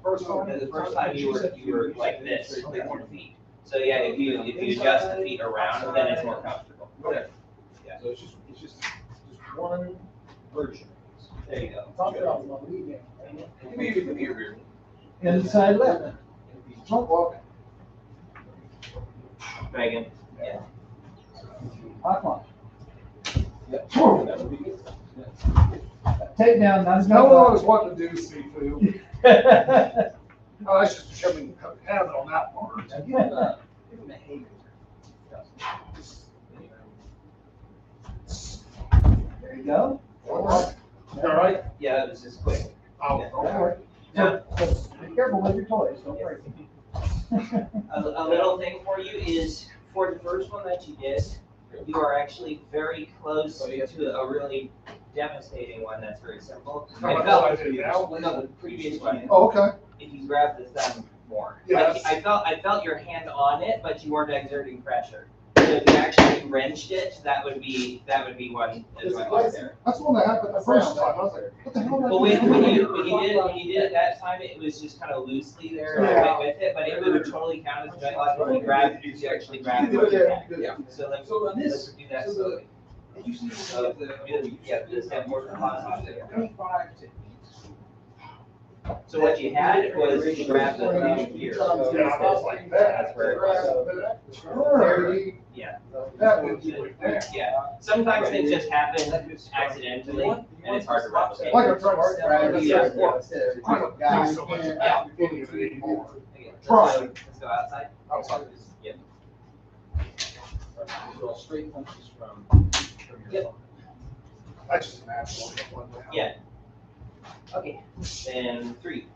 First one. Because the first time you were like this, like your feet. So yeah, if you adjust the feet around, then it's more comfortable. Whatever. Yeah. So it's just one version. There you go. Talk about my lead game. Maybe it could be a rear. Inside left. Megan. Yeah. Hot line. Yeah. That would be good. Takedown, not No one knows what to do, Sifu. enough. Oh, that's just shoving hand on that part. Now give him a hay. There you go. All right? Yeah, that was just quick. Oh, okay. careful with your toys, don't break them. A little thing for you is, for the first one that you did, you are actually very close to a really devastating one that's very simple. How much felt- I did now? No, the previous one, Oh, okay. if you grab the thumb more. Yes. Like, I felt your hand on it, but you weren't exerting pressure. So if you actually wrenched it, that would be one as well right there. That's the one that happened the first time. I was like, what the hell? But when you did it that time, it was just kind of loosely there, and I went with it, but it would totally count as a joint lock if you actually grabbed it. Yeah. So let's do that slowly. Did you see This have more than one. 25 to So what you had was you grabbed the thumb here. Yeah, I was like that. That's where it was. Sure. Yeah. That would be like that. Yeah. Sometimes things just happen accidentally, and it's hard to replicate. Like a truck driver. Yeah. I don't think so much about any of it anymore. Okay, Try. Let's go outside. Outside. Yep. Draw straight punches from your Yep. phone. That's just an asshole. Yeah. Okay, then 3.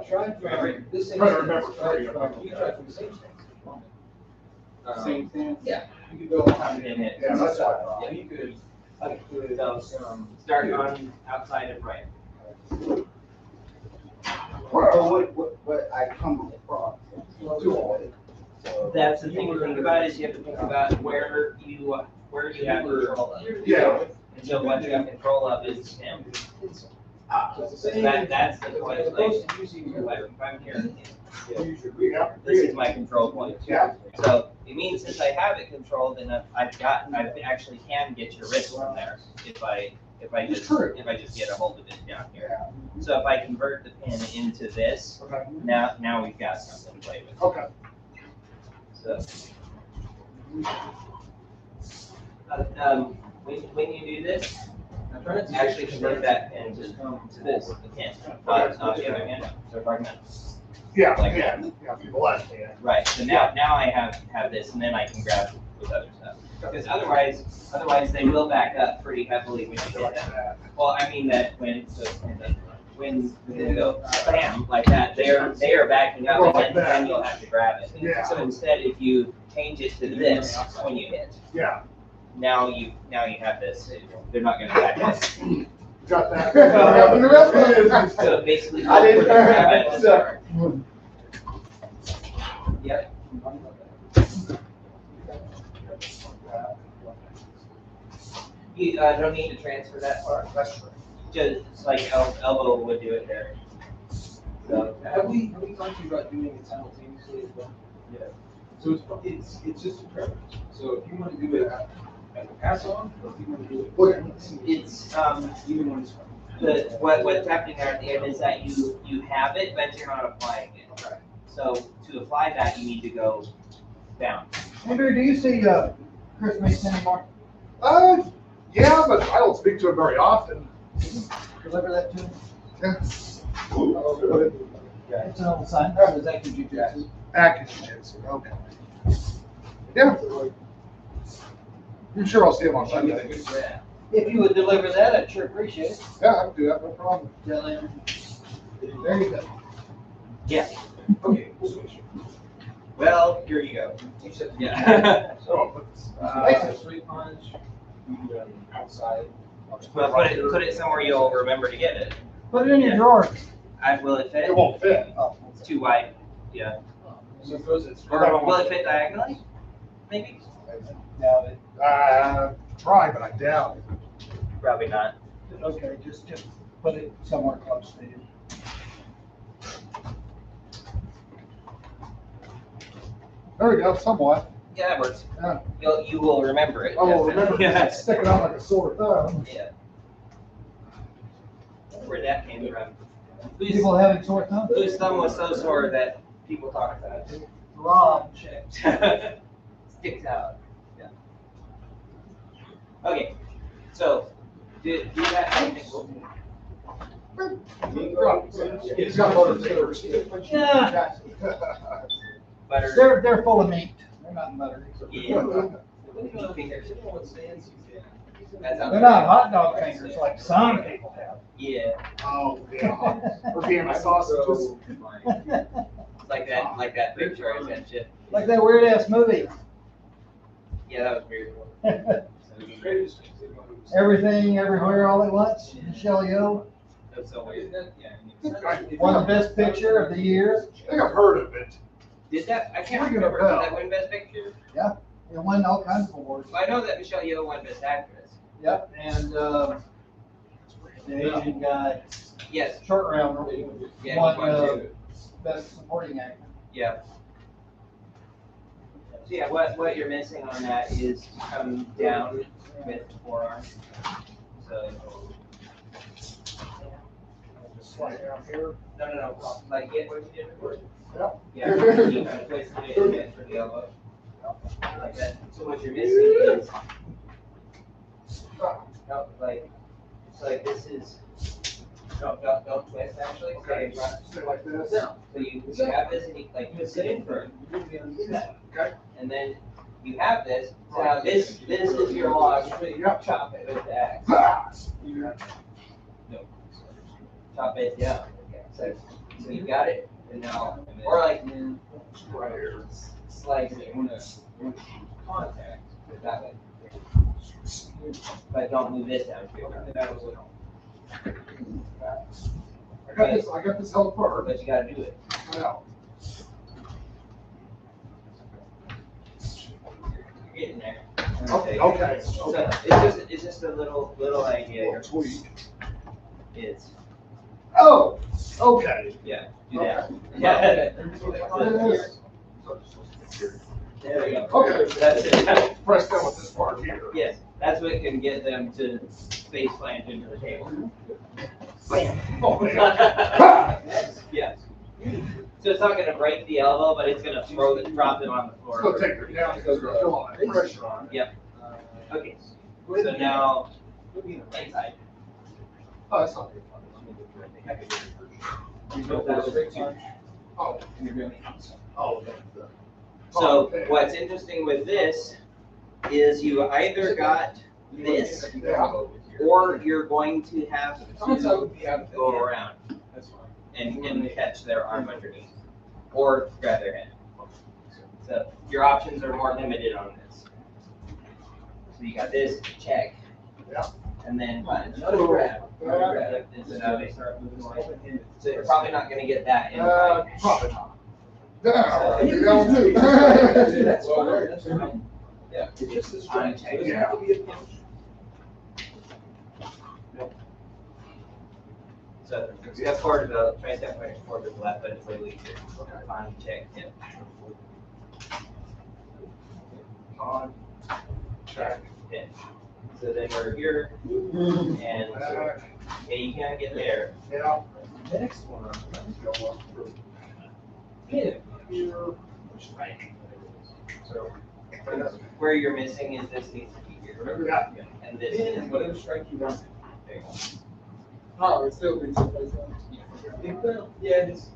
Try from this thing. Try to remember. You try from the same stance. Same thing? Yeah. You could go on And hit. Yeah, that's fine. Yeah, you could. So, start on outside of right. So what I come across. So- That's the thing to think about, is you have to think about where you have control of. Yeah. And so what you have control of is him. So that's the point, like, if I'm here, Yeah. this is my control point. Yeah. So it means since I have it controlled, and I actually can get your wrist from there if I It's true. just get a hold of it down here. So if I convert the pin into this, Okay. now we've got something to play with. Okay. So. When you do this, actually convert that pin to this, the pin, not the other hand. So if I can, Yeah, Like yeah, yeah, from the left hand. right, so now I have this, and then I can grab with other stuff. Because otherwise they will back up pretty heavily when you hit them. Well, I mean that when they go bam, like that, they are backing up, and then you'll have to grab it. Yeah. So instead, if you change it to this when you hit, Yeah, now you have this, they're not gonna back up. got that. So basically. I didn't grab it to start. Yep. You don't need to transfer that far. That's true. Just like elbow would do it there. So, Have we talked to you about doing it simultaneously as well? Yeah. So it's just a preference. So if you want to do it as a pass on, or if you want to do it. it's, Either one is fine. what's happening there at the end is that you have it, but you're not applying it. Okay. So to apply that, you need to go down. Andrew, do you see, Chris Mason anymore? Yeah, but I don't speak to him very often. Deliver that to him? Yeah. It's an old sign, or is that could you just? Jiu-Jitsu, okay. Yeah. I'm sure I'll see him on Sunday. If you would deliver that, I'd sure appreciate it. Yeah, I can do that, no problem. Tell him. There you go. Yeah. Okay, we'll switch. Well, here you go. You said. Yeah. So, Straight punch, you do it outside. Well, put it somewhere you'll remember to get it. Put it in your drawer. Will it fit? it won't fit. Oh, It's too wide. Yeah. So it goes, it's. Or will it fit diagonally? Maybe? doubt it. Try, but I doubt it. Probably not. Okay, just put it somewhere close to you. There we go, somewhat. Yeah, that works. Yeah. You will remember it. I will remember Yeah. it's sticking out like a sore thumb. Yeah. Where that came from. Whose People having sore thumbs? thumb was so sore that people talk about it? Rob. Sticks out. Yeah. Okay, so do that. He's got butter fingers. Yeah, Butter. they're full of meat. They're not buttery. Yeah. What stands he's in. That's how They're not hot dog fingers like some people have. Yeah, Oh, yeah. Or Vienna sausages. it's like that picture I sent you. Like that weird ass movie. Yeah, that was weird. Everything, everywhere, all at once. Michelle Yeoh That's so weird. won the best picture of the year. I think I've heard of it. Did that? I can't Ringing a remember. Did bell. that win Best Picture? It won all kinds of awards. Well, I know that Michelle Yeoh won Best Actress. Yep, and the Asian guy, Yes. short round, Yeah, won he won too. best supporting actor. Yeah. So yeah, what you're missing on that is come down with the forearm. So Just slide down here. no. Like get what you did before. Yep. Yeah. You kind of twisted it and get for the elbow. Like that. So what you're missing is no, like so like this is don't twist actually. Okay, So, stay like this. no. So you have this and you like you sit in first. Okay. And then you have this. So now this is your log. You chop it with the axe. Chop it down. So you got it, and now or like slice it. Contact with that way. But don't move this down too. I got this held apart. But you gotta do it. I know. You're getting there. Okay. So it's just a little idea here. Tweak. Is Oh, okay. yeah, do that. Okay. Yeah. There we go. Okay. That's it. Press down with this part here. Yes, that's what can get them to face plant into the table. Oh, yeah. Yes. So it's not gonna break the elbow, but it's gonna drop them on the floor. It's gonna take it down because we're feeling that pressure on it. Yep. Okay. So now, inside. Oh, that's not good. Oh. Oh. So Okay. what's interesting with this is you either got this Yeah. or you're going to have to go around and catch their arm underneath or grab their head. So your options are more limited on this. So you got this, check. Yeah. And then another grab. Another grab like this, and now they start moving away. So you're probably not gonna get that in. Probably not. Yeah, you don't do. That's fine. Yeah. It's just a On strength. check. It doesn't have to be a punch. So step forward to the, try step forward to the left, but it's a little easier. On check, yeah. On check, yeah. So then we're here, and yeah, you can't get there. Yeah. Next one. So where you're missing is this needs to be here, Yeah. and this is Whatever strike you want. there you go. Oh, it's still being someplace else. Yeah, it's.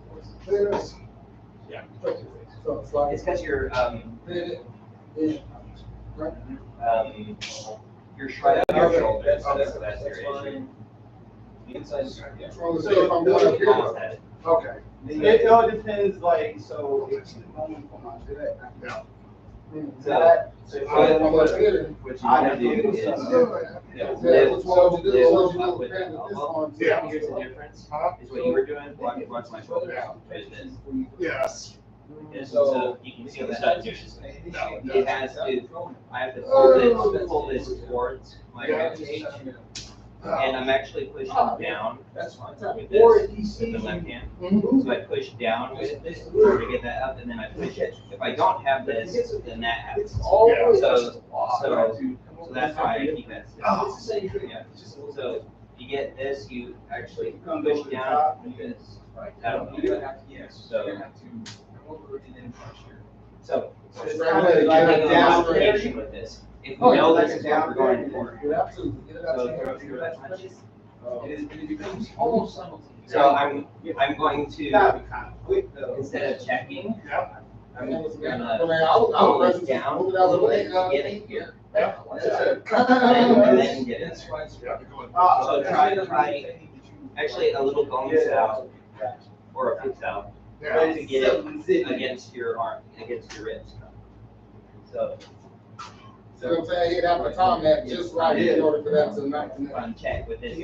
There's- Yeah. So it's like. It's because you're you're shrugging your shoulders, so that's your issue. Inside. Yeah. So if I'm going up here. Almost had it. Okay. It all depends, like, so if you want to come on to that. Yeah. So, So if I'm up here. what you want to do is Yeah, lift what's wrong with this? lift What's up wrong with with the this elbow. one? Yeah. Here's the difference, Huh? is what you were doing, watch my shoulder, Yeah. is this. Yes. And So- so you can see the stud too. No, It has to, I have to pull this towards my rib cage, and I'm actually pushing down That's fine. with this, Or if you with see. the left hand. Mhm. So I push down with this to get that up, and then I push it. If I don't have this, then that happens. It's always. So that's why I keep that still. It's the same thing. Yeah. It's just a little So you get this, you actually push down with this. Right. That'll help. You don't have to, yes, So- you don't have to come over and then punch here. So It's it's kind kind of of like getting a a down modification with this. If Oh, we know like this a is what down we're going grade. for. Get out to, get it out So to. throw that punches. And it becomes almost simultaneous. So I'm going to, That'd be kind of quick though. instead of checking, Yeah. I'm gonna I pull was this down a moving out little the bit way, to get it here. Yeah. And then get it. Yeah, go ahead. So try, actually a little bone out or a pitch out Yeah. to get it against your arm, against your ribs. So. So I'm saying, he'd have to time that just right in order for that to not connect. Fun check with this,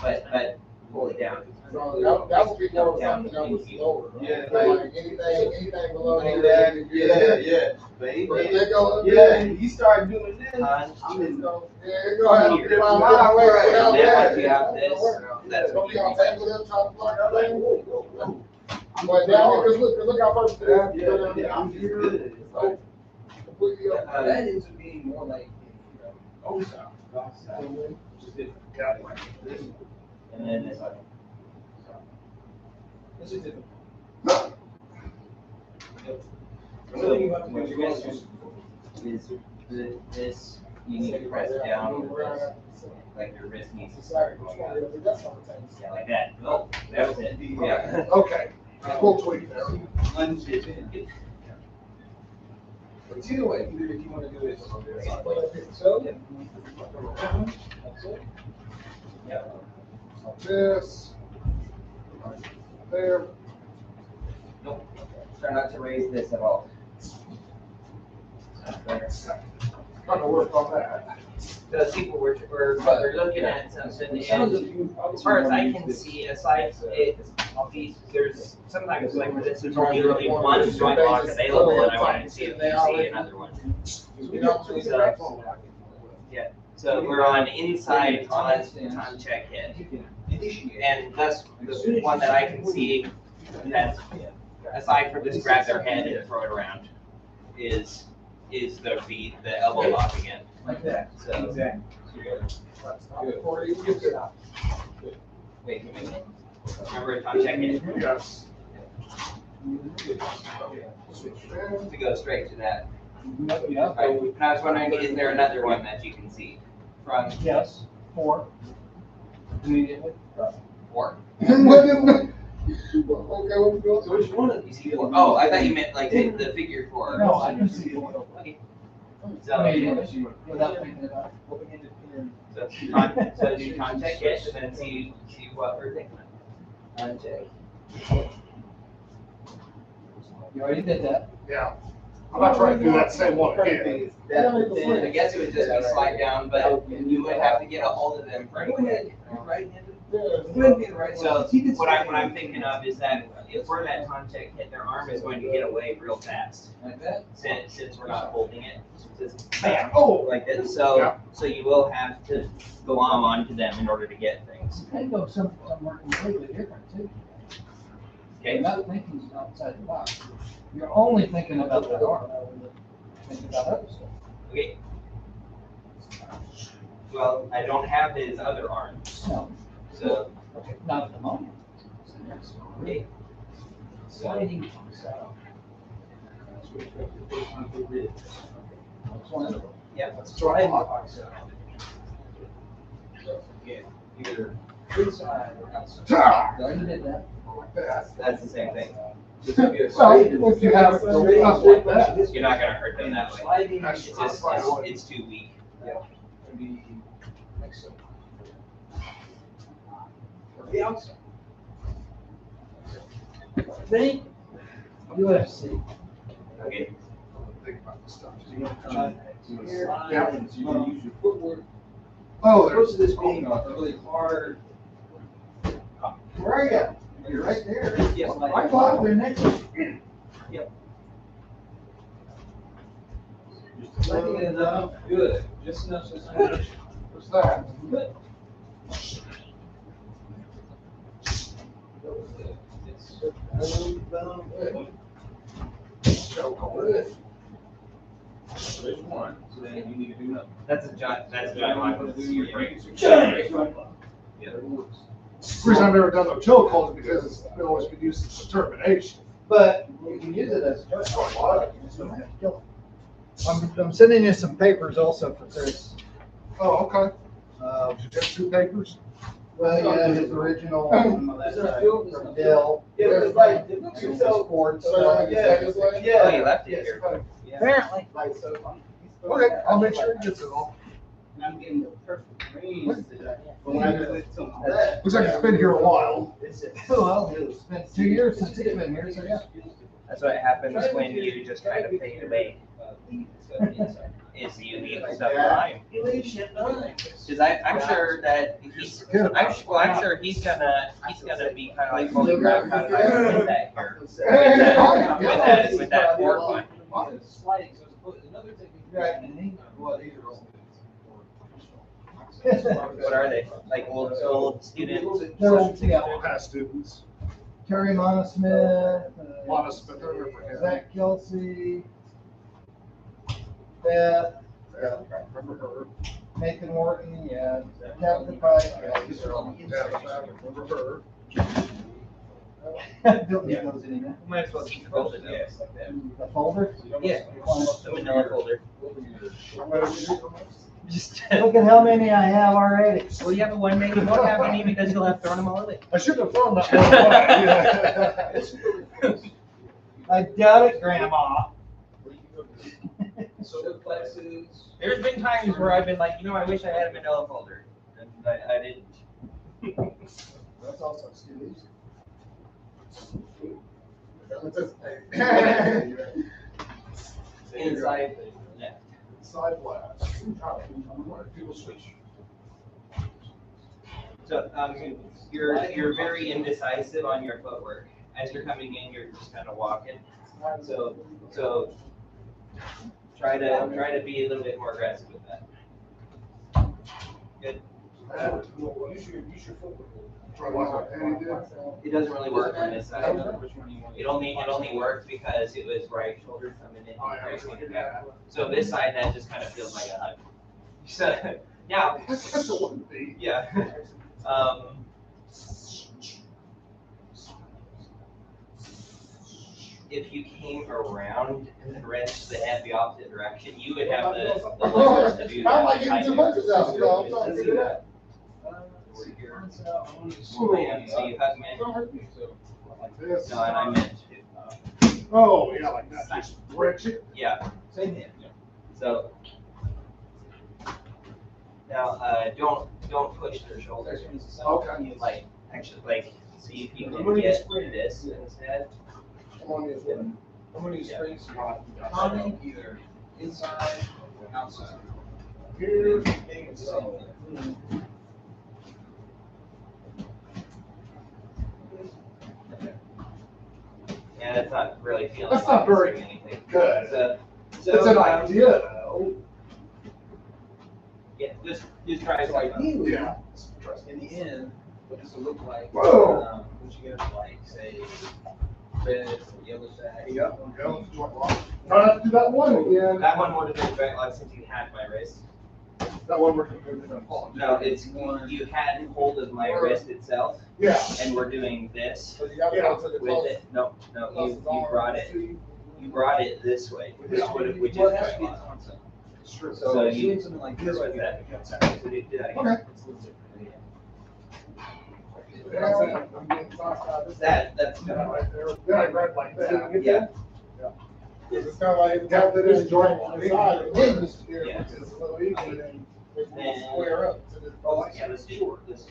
but pull it down. So that would be more something that was lower. Yeah. Like anything below Yeah, that. yeah. Baby. But they go. Yeah, you start doing this. Punch. I'm in. Yeah, go ahead and find my way without And then that. once you have this, that's Don't what be you on reset. table there trying to block that thing. But down here, look how much that. Yeah, I'm just good. So, completely up. That ends up being more like, south. And then this. This is different. So what you're gonna do is this, you need to press down with this, like your wrist needs to start going up. Yeah, like that. Oh, that was it. Yeah. Okay, we'll tweak there. Lunge it in. But either way, either if you want to do it so, that's it. Yeah. Like this. Right there. Nope. Try not to raise this at all. Trying to work on that. Because people were looking at something, and as far as I can see, aside there's sometimes like where this is literally one joint lock available, and I wanted to see if you see another one. So we're on inside on check hit, and that's the one that I can see that, aside from just grab their head and throw it around, is the elbow lock again. Like that. So. Exactly. Wait, remember it's on check hit? Yes. To go straight to that. Right. And I was wondering, is there another one that you can see from Yes, 4. immediately? 4? Okay, what we doing? So which one of You these? see 4? Oh, I thought you meant like the figure 4. No, I can see 4. Okay. Immediately, without thinking about it. So do contact it and then see what we're thinking. Contact. You already did that. Yeah. I'm not trying to do that same one again. I guess it would just be slide down, but you would have to get a hold of them pretty quick. So what I'm thinking of is that if we're that contact hit, their arm is going to get away real fast. Like that? Since we're not holding it, just bam, oh, like this. So you will have to go onto them in order to get things. You can go somewhere completely different too. You're Okay. not thinking outside the box. You're only thinking about that arm. Thinking about other stuff. Okay. Well, I don't have his other arm, No, so not at the moment. okay. Sliding. That's one. Yeah. Sliding box out. Yeah, either inside or outside. Ah, You already did that. like that. That's the same thing. Just to be a Well, sliding- if you have stuff like that. You're not gonna hurt them that way. Sliding. That's It's just it's too weak. Can be like so. Or the outside. Think UFC. Okay. Think about the stuff. So you want to try to slide, Yeah. and so you want to use your footwork. Oh, Opposed to this being a really hard. Where are you? You're right there. Yes, like. I thought they're next to you. Just letting it enough, good, just enough so it's not. What's that? Good. Good. So there's one, so then you need to do nothing. That's a giant line with your break. Yeah, it works. The reason I've never done no chill calls is because it's been always been used as determination. But you can use it as a joint lock. You just don't have to kill it. I'm sending you some papers also for Chris. Oh, okay. Uh, Did you get 2 papers? Well, yeah, his original Is there a field? from Bill. Yeah, it was like, His so, Ford so, stuff. yeah, Oh, you left it yeah, here. so, Yeah. Apparently. like, so if I'm. Okay, I'll make sure it gets it all. And I'm getting the perfect range today. But when I do it to my left. Looks like it's been here a while. It's just. Well, it's been 2 years since he's been here, so yeah. That's what happens when you just kind of fade away. Is you leave stuff behind. Because I'm sure that he's, I'm sure he's gonna be kind of like, holy crap, how did I get that here? With that Ford one. What are they? Like old students? Past students. Terry Monosmith. Lana Smith, I remember him. Zach Kelsey. Beth. Yeah, I remember her. Nathan Morton, yeah. Tabitha Price. Yeah, I remember her. Don't need those anymore. Might as well keep the folder though. The folder? Yeah, the manila folder. Just, Look at how many I have already. well, you have a one, maybe you won't have any because you'll have thrown them all away. I shouldn't have thrown that one away. I doubt it, Grandma. So the plexus. There's been times where I've been like, I wish I had a manila folder, and I didn't. That's also Stevie's. Inside. Yeah. Side blast. People switch. So, you're very indecisive on your footwork. As you're coming in, you're just kind of walking. So try to be a little bit more aggressive with that. Good. Use your footwork. Try what Andy did. It doesn't really work on this side. It only worked because it was right shoulder coming in. Right shoulder back. So this side, that just kind of feels like a hug. So now, That's what it would be. yeah. If you came around and then wrenched the head the opposite direction, you would have the leverage to do that. I'm like getting too much of that stuff. I'm trying to figure it out. So you hug me. Like this. No, and I meant Oh, yeah, like that. Just wrench it. yeah. Same thing. So now, don't push their shoulders. Okay. You actually see if you can get this instead. I'm on this one. I'm gonna use springs common either inside or outside. Here. So, Yeah, that's not really feeling. That's not like it's very doing anything. good. So It's an idea, though. yeah, just try so something. ideally, Yeah. in the end, what does it look like? Whoa. When you get like, say, red or yellow sack? Yeah. Try not to do that one again. That one would have been very like since you had my wrist. That one we're completely gonna pause. No, it's you had hold of my wrist itself, Yeah. and we're doing this So you gotta go to the with it. No, you brought it this way, which is Well, it has to be going a on. concept. It's true. So So you- doing something like this So would be that- that. So do that again. Okay. It's a little different. I'm getting cross-eyed. That's Yeah, right there. Then I read like that. yeah. It's kind of like, it's got this joint on the side, the hinges here, Yeah. which is a little easier than if you And- square up to the. Yeah, let's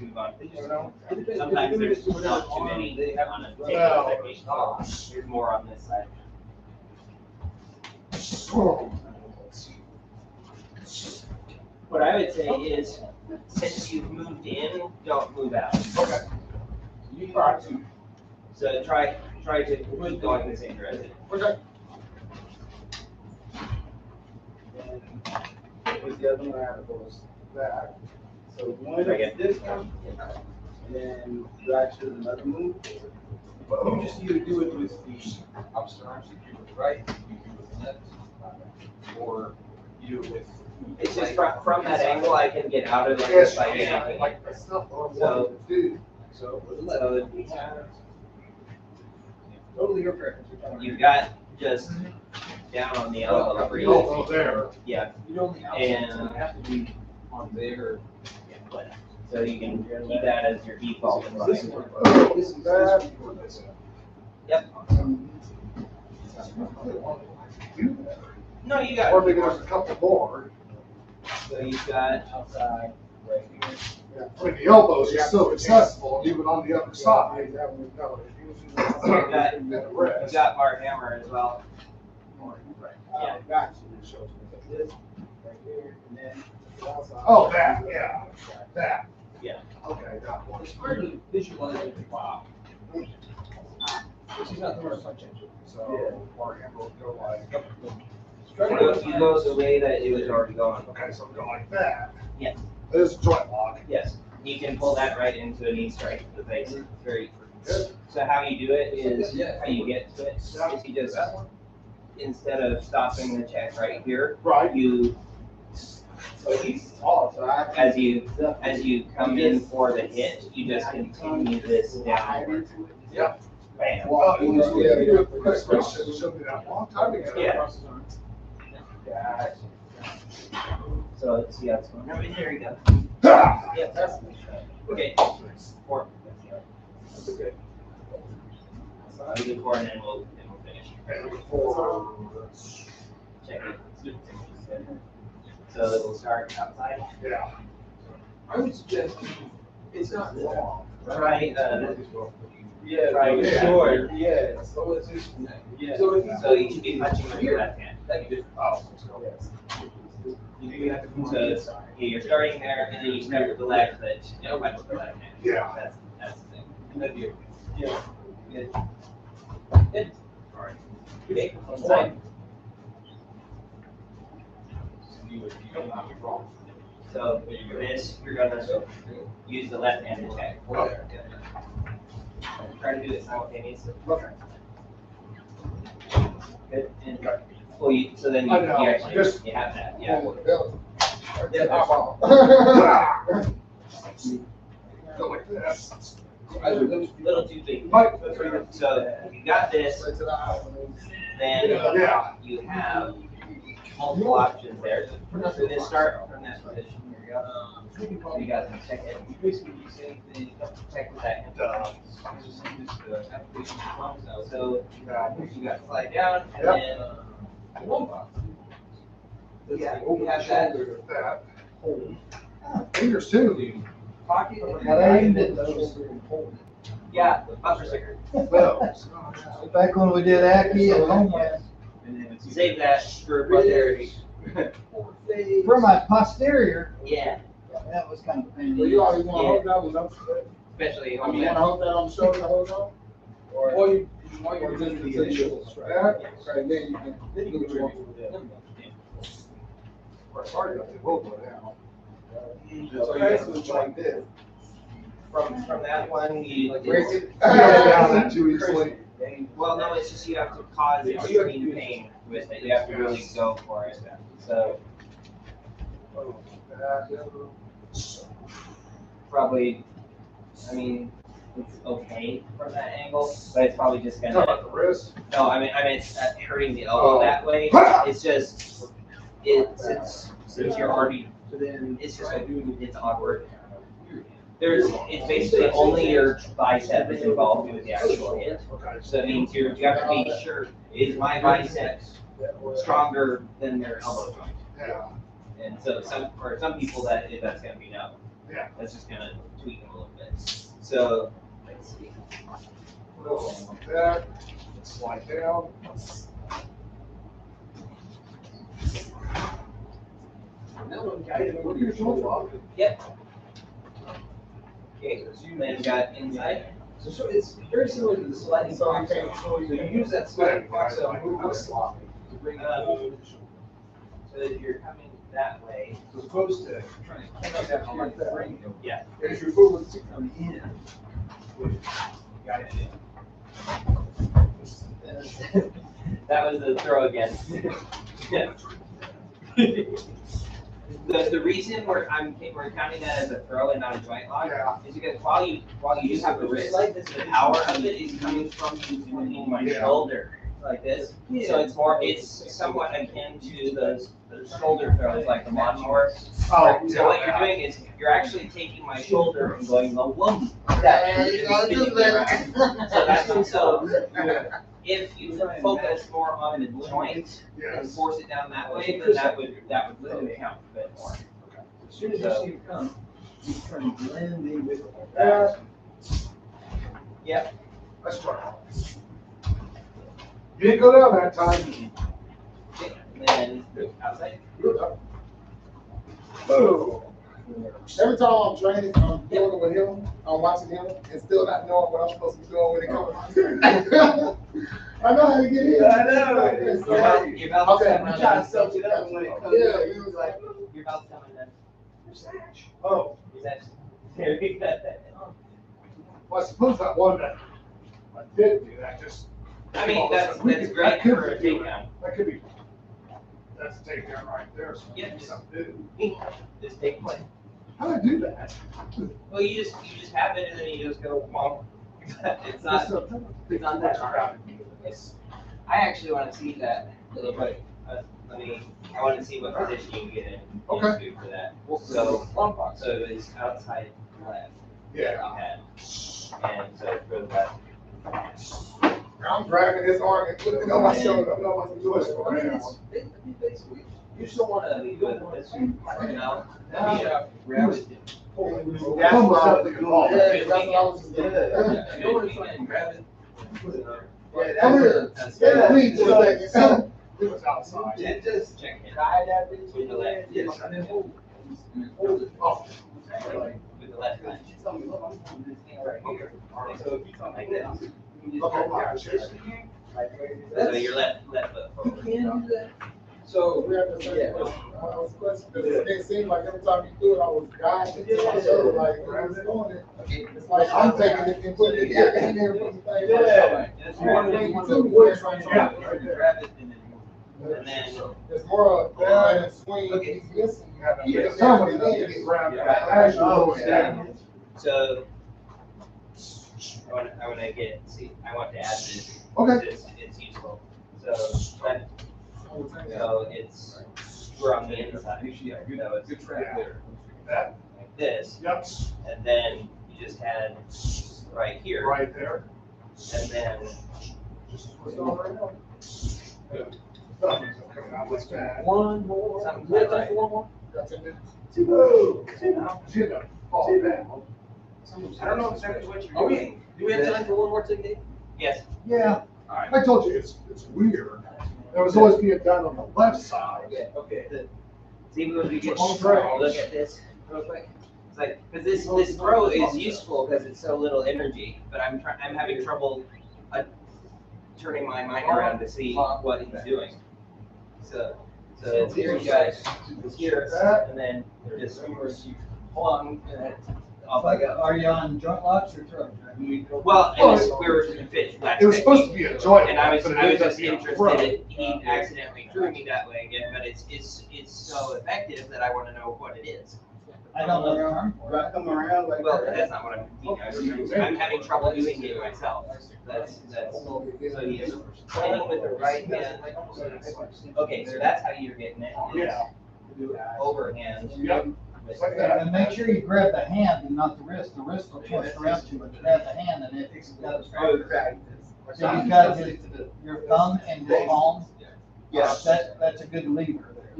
move on. You know? Sometimes there's not too many on a particular Well, technique. There's more on this side. Oh. What I would say is, since you've moved in, don't move out. Okay. You try to. So try to keep going in the same direction. Okay. With the other one, I have to go back. So one Try is again. this one, and then drag to another move. You just either do it with the opposite arms, you do it with the right, you do it with the left, or you do it with. It's just from that angle, I can get out of there by anything. Like, that's not what I So- wanted to do. So, with the So left. Totally your preference. you've got just down on the elbow. for you. Elbow there. Yeah, You only And- have to be on there. but So you can keep that as your default This is environment. this is that. Yep. No, you got Or it. maybe there's a couple more. So you've got outside right here. I mean, the elbows are still accessible, even on the other side. You've got bar hammer as well. Yeah. Oh, that, yeah, that. Yeah. Okay, that one. It's hard to visualize it. Wow. This is not the first I changed it. So, our hand will go like, You go the way that it was already going. okay, so go like that. Yes. This is joint lock. Yes. You can pull that right into a knee strike to the face. It's very good. So how you do it is, how you get to it, is you just, instead of stopping the check right here, Right. you, as you come in for the hit, you just continue this downward. Yep. Bam. Well, you Chris showed me that a long time ago. Yeah. So let's see how it's going. No, there you go. Ah! Yeah, that's, okay. Four. That's good. We do four and then we'll finish. And for, Check it. So it'll start outside. yeah. I would suggest it's not long. Try, Yeah, try short. Yeah. So it's just yeah. So if you So you should be touching with your left hand. that'd be different. Oh. You have to come So yeah, you're starting there and then you start with the left, but you know, touch with the left hand. Yeah. That's the thing. That'd be yeah. Good. Good. Alright. Okay, one side. You don't have to be wrong. So for this, you're gonna use the left hand to check. Okay. Try to do it simultaneously. Okay. Good. And, well, so then you I know, actually, just- you have that, yeah. Go like this. I would go A little too big. Mike. So you got this, then Yeah. you have multiple options there. So just start from this position. Here we go. So you got to check it. basically you say the Check with that. application So you got to slide down and Yep. then Yeah, Over have the that. shoulder with that. Hold. Fingers too. pocket. Now, they even did those. Yeah, bumper sticker. Those. Back when we did Aki and Homeland, Save that for posterity. for my posterior, Yeah, that was kind of a pain. Well, you always want to hold that one up. especially I mean, you want to hold that on the shoulder, hold on? Or you want your business to be initials, right? That. Right, then you can. Then you can do it. Sorry, they will go down. Okay, so it's like this. from that one, you. Break it. Down that too easily. Well, no, it's just you have to cause extreme pain with it. You have to really go for it. So probably, I mean, it's okay from that angle, but it's probably just Talk gonna. about the wrist. No, I mean it's hurting the elbow that way. It's just it's since you're already. It's just it's awkward. It's basically only your bicep is involved with the actual hit. Okay. So it means you have to be sure, is my bicep stronger than their elbow joint? Yeah. And so for some people that's gonna be no. Yeah. That's just gonna tweak them a little bit. So, let's see. Like that. Slide down. What are your shoulder? Yep. Okay, so you then got inside. So it's very similar to the sliding box. So you use that sliding box to move this to bring it up. So if you're coming that way, As opposed to trying to catch that on like the ring. yeah. If you're moving on the end. Got it. That was the throw again. Yeah. The reason we're counting that as a throw and not a joint lock Yeah. is because while you do have the wrist, the power of it is coming from you between my shoulder like this. So it's somewhat akin to those shoulder throws like the lawnmower. Oh, So what you're doing is you're actually taking my shoulder and going the whoom. So if you focus more on the joint and Yes. force it down that way, then that would count a bit more. As soon as you see it come, you try to blend in with it. Yep. Let's try. You didn't go down that time. And then outside. Oh. Every time I'm training, I'm doing it with him, I'm watching him, and still not knowing what I'm supposed to be doing when it comes to my I know how to get in. I know. Your belt's Okay, coming I'm trying to up. soak it up when it comes. Yeah, he was like, Your belt's coming up. Oh, Is that there we go. well, I suppose that one that I did do that just. I mean, that's That great could for a be- takedown. That could be. That's a takedown right there. So Yeah. maybe something new. Just take one. How do I do that? Well, you just have it and then you just go, well, it's not that hard. I actually want to see that a little bit. I want to see what position you can get in Okay. for that. So it's outside left. Yeah. You had. And so for the left. I'm grabbing his arm and putting it on my shoulder. I'm not want to do it. You still want to You go with this one. No. grab it. That's what I was doing. Yeah, that's what I was doing. You don't want to try and grab it. Put it on. Yeah, Come here. that's Yeah, please, for a second. It was outside. Yeah, just Check it. guide that bitch With the left. Yes, and then hold it. And then hold it. Oh, With the left punch. She told me, look, I'm doing this thing right here. okay. So if you come like this, you can just Okay, go wow, down. cheers. So your left foot forward. So we have to say, I was questioning, because it seemed like every time you do it, I was guiding it to my shoulder, like, when I was doing it, it's like I'm taking it and putting it in there and putting the thing. Yeah. You want to make it too, we're trying to. Yeah. Grab it and then move. And then, It's more of down and swing, Okay. he's missing. Yeah, somebody needs to get grabbed. As you go down. so I want to I want to add this. Okay. It's useful. So it's, we're on the inside. Yeah, good, So it's good track there. That, like this, yep, and then you just had right here, right there. and then Just twist on right now. Something's coming out like that. One more. Something We have like time for one more? Two. Chin up, fall down. I don't know exactly what you're Are we, doing. do we have time for one more technique? Yes. Yeah, I told you, it's weird. That was always being done on the left side. Okay. See, when we get Long throw, throws. look at this real quick. It's like, because this throw is useful because it's so little energy, but I'm having trouble turning my mind around to see what he's doing. So it's here, you guys, it's here, and then just plung, and then off I go. are you on joint locks or throw? Well, and this, we were fit. It was supposed to be a joint. And I was but it just ended up being a interested, throw. that he accidentally threw me that way again, but it's so effective that I want to know what it is. I don't know the term for Do I come around like Well, that? that's not what I'm having trouble doing it myself. So he's hitting with the right hand. Okay, so that's how you're getting it. Yeah. Overhand. Yep. Like that. And make sure you grab the hand and not the wrist. The wrist will twist around you, but grab the hand and it's got Oh, practice. So you've got your thumb and your palm. Yeah. That's a good lever there.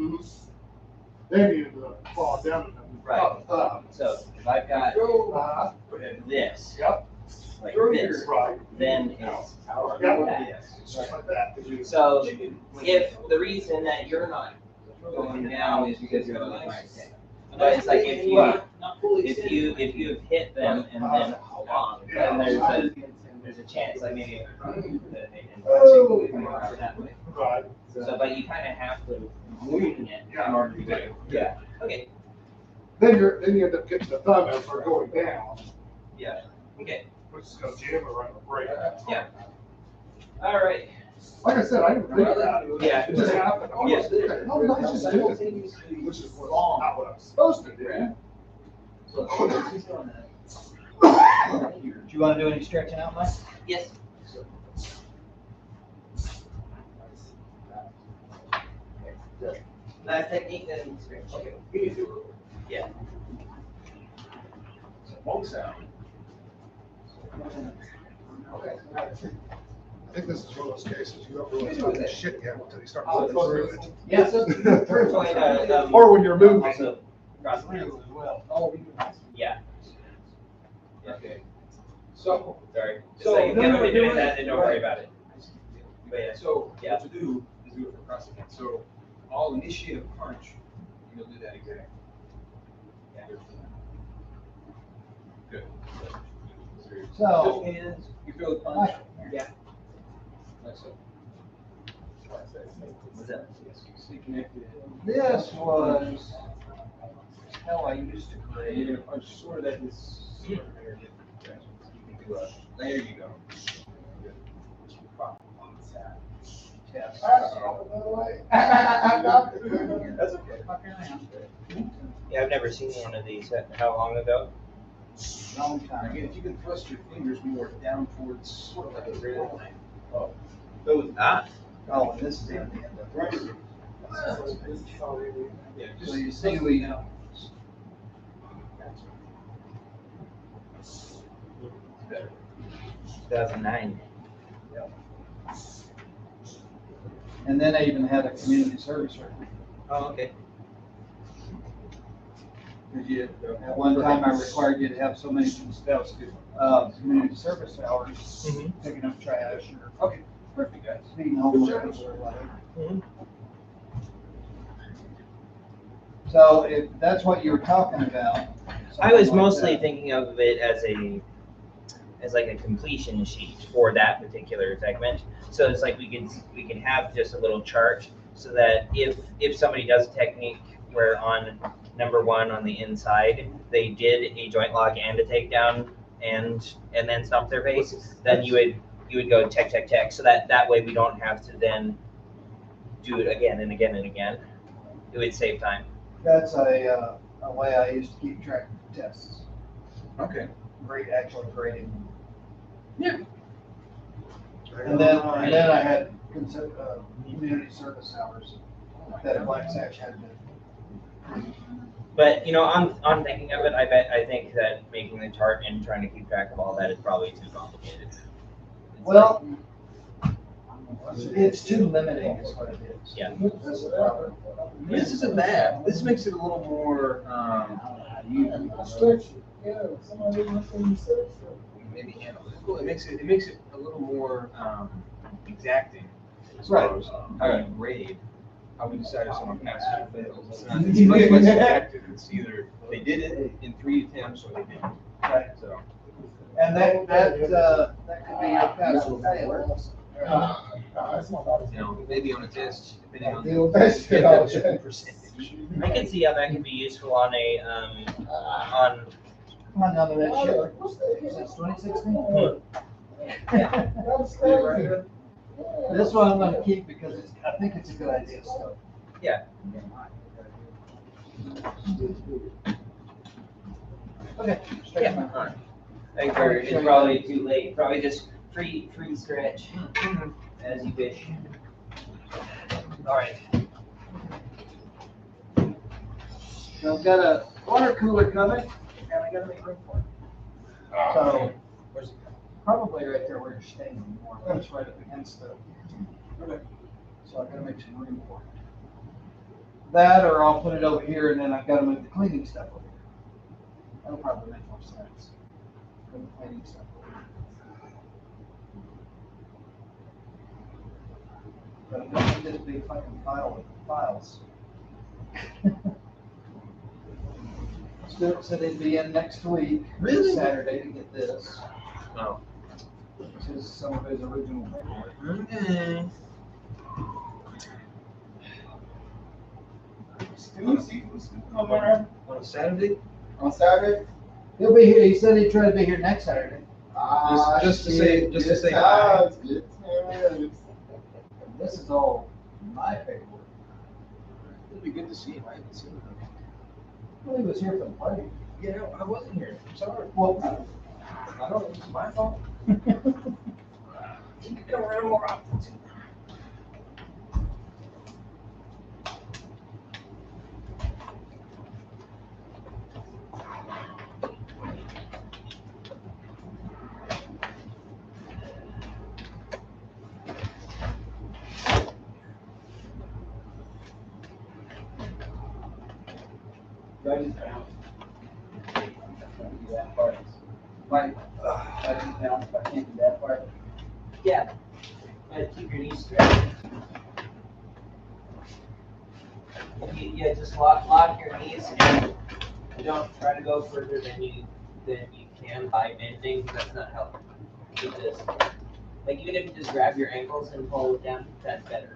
Then you fall down. Right. So if I've got this, Yep. like this, Right. then it's like Yep. that. It's just like that. So if the reason that you're not going down is because you're on the right hand. But it's like if you have hit them and then hold on, then there's a chance like maybe that way. Right. So but you kinda have to wing it in order to get it. Yeah. Okay. Then you end up getting the thumb as we're going down, Yeah. Okay. which is gonna jam around the break. Yeah. All right. Like I said, I didn't think about it. Yeah. It just happened. I was Yeah. like, no, let's just do it. Which is not what I'm supposed to do. Do you want to do any stretching out, Mike? Yes. that technique, then scratch. Okay, we can do it. Yeah. So long sound. Okay. I think this is one of those cases you don't realize how much shit you have until you start moving through it. Yes. First one, Or when you're moving. also, cross hands. As well. Yeah. Yeah. Okay. So, Sorry. Just So, like, if no, you no, haven't been doing no, that, then don't worry about it. But yeah. so Yeah. what to do is do it for crossing hands. So I'll initiate a punch, and you'll do that exact. Yeah. Good. So- Just hands, you feel the punch? Yeah. That's it. What's that? Yes, stay connected. This was how I used to And grade. you're gonna punch sort of at this. You can do a, there you go. Good. Test. That's okay. Yeah, I've never seen one of these. How long ago? Long time. Again, if you can thrust your fingers more down towards sort of like a railing. Ah. Oh, and this is in the end of Right. it. Yeah, So you see, we, 2009. and then I even had a community service record. Oh, okay. Because you, at one time I required you to have so many community service hours, Mhm. picking up trash or Okay, perfect, guys. feeding homeless or whatever. Mhm. So if that's what you were talking about. I was something like mostly that. thinking of it as like a completion sheet for that particular segment. So it's like we can have just a little chart so that if somebody does a technique where on number 1 on the inside they did a joint lock and a takedown and then stomp their face, then you would go tech tech tech. So that way we don't have to then do it again and again and again. It would save time. That's a way I used to keep track of tests. Okay. Actually grading. Yeah. And then I had community service hours that Black Sash had to. But on thinking of it, I think that making the chart and trying to keep track of all that is probably too complicated. Well, it's too limiting is what it is. Yeah. That's the problem. This isn't bad. This makes it a little more, Yeah, somebody wants to research. maybe handle it. Well, it makes it a little more exacting as Right. far as how you grade, how we decide if someone passes or fails. It's not, it's much less subjective. It's either they did it in 3 attempts or they didn't. Right. So, And that could be your pass or fail. maybe on a test, depending on Feel the best. get that certain percentage. I can see how that can be useful on a on Come on, none of that shit. Since 2016. That's crazy. This one I'm gonna keep because I think it's a good idea, so. yeah. Okay. Yeah. All right. Thanks for it's probably too late. Probably just free stretch as you wish. All right. So I've got a water cooler coming, and I gotta make room for it. So, Where's it? probably right there where you're staying, more or less right up against the. Okay. So I gotta make some room for it. That, or I'll put it over here, and then I've gotta move the cleaning stuff over here. That'll probably make more sense. Put the cleaning stuff over here. But I don't need this big fucking file with files. Stuart said he'd be in next week, Really? Saturday, to get this. Oh. This is some of his original paperwork. Okay. On a Saturday? On Saturday? He'll be here, he said he'd try to be here next Saturday. Just to say- just to say hi. hi. Good times. This is all my paperwork. It'd be good to see him. I haven't seen him. Well, he was here for the party. Yeah, I wasn't here. I'm sorry. Well, I don't know. It's my fault. You could come around more often. Do I just bounce? I can't do that part. Like, I just bounce, but I can't do that part. Yeah. Keep your knees straight. Yeah, just lock your knees and don't try to go further than you can by bending. That's not helpful. Do this. Like even if you just grab your ankles and pull it down, that's better.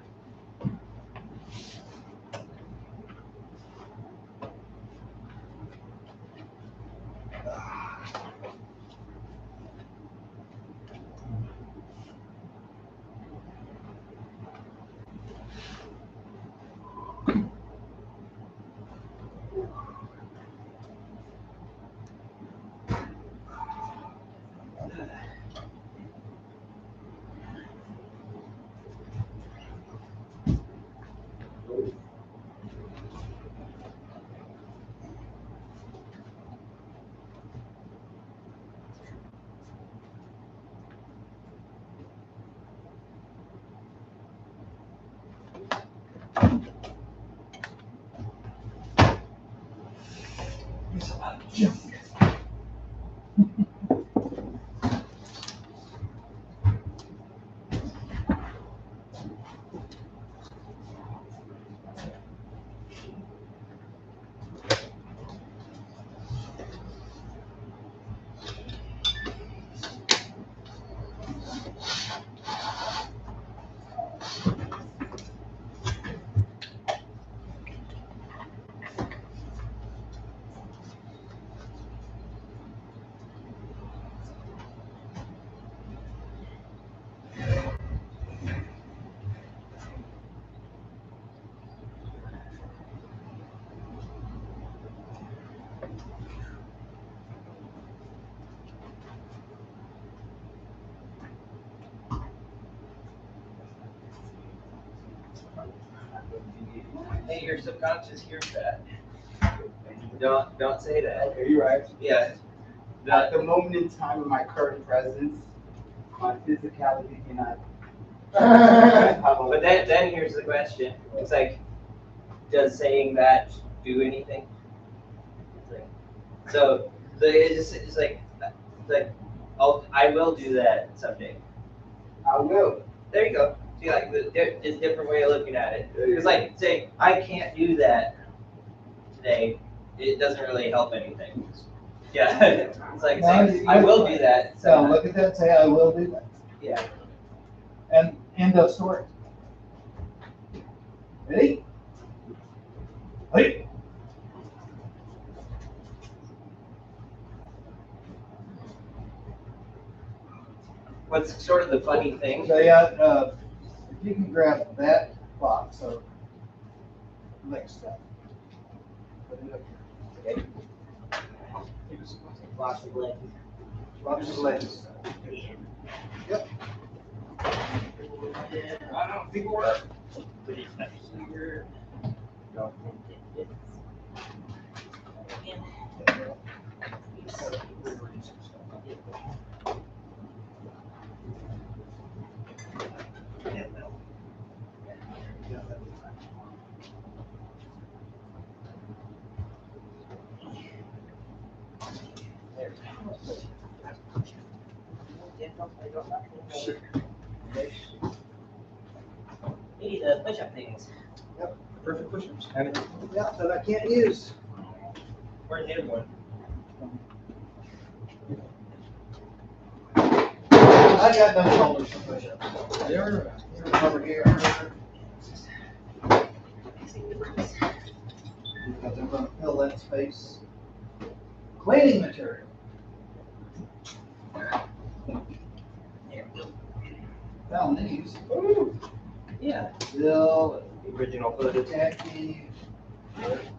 Hey, your subconscious hears that. Don't say that. Okay, you're right. Yeah. At the moment in time of my current presence, my physicality cannot. But then here's the question. It's like, does saying that do anything? It's like, so it's like I will do that someday. I will. There you go. See, like it's a different way of looking at it. It's like saying I can't do that today. It doesn't really help anything. Yeah, it's like saying I will do that. So look at that and say, I will do that. Yeah. And end of story. Ready? Wait. What's sort of the funny thing? So yeah, if you can grab that box, so next step. Put it up here. Okay. Watch the leg. Watch the legs. Yep. I don't think we're. Put it back here. Maybe the push-up things. Yep. Perfect push-ups. Yeah, that I can't use. Where's the other one? I got no shoulders for push-ups. They're over here. Because I'm gonna fill that space. Cleaning material. There we go. Found these. Yeah. Bill, The original footage. Jackie,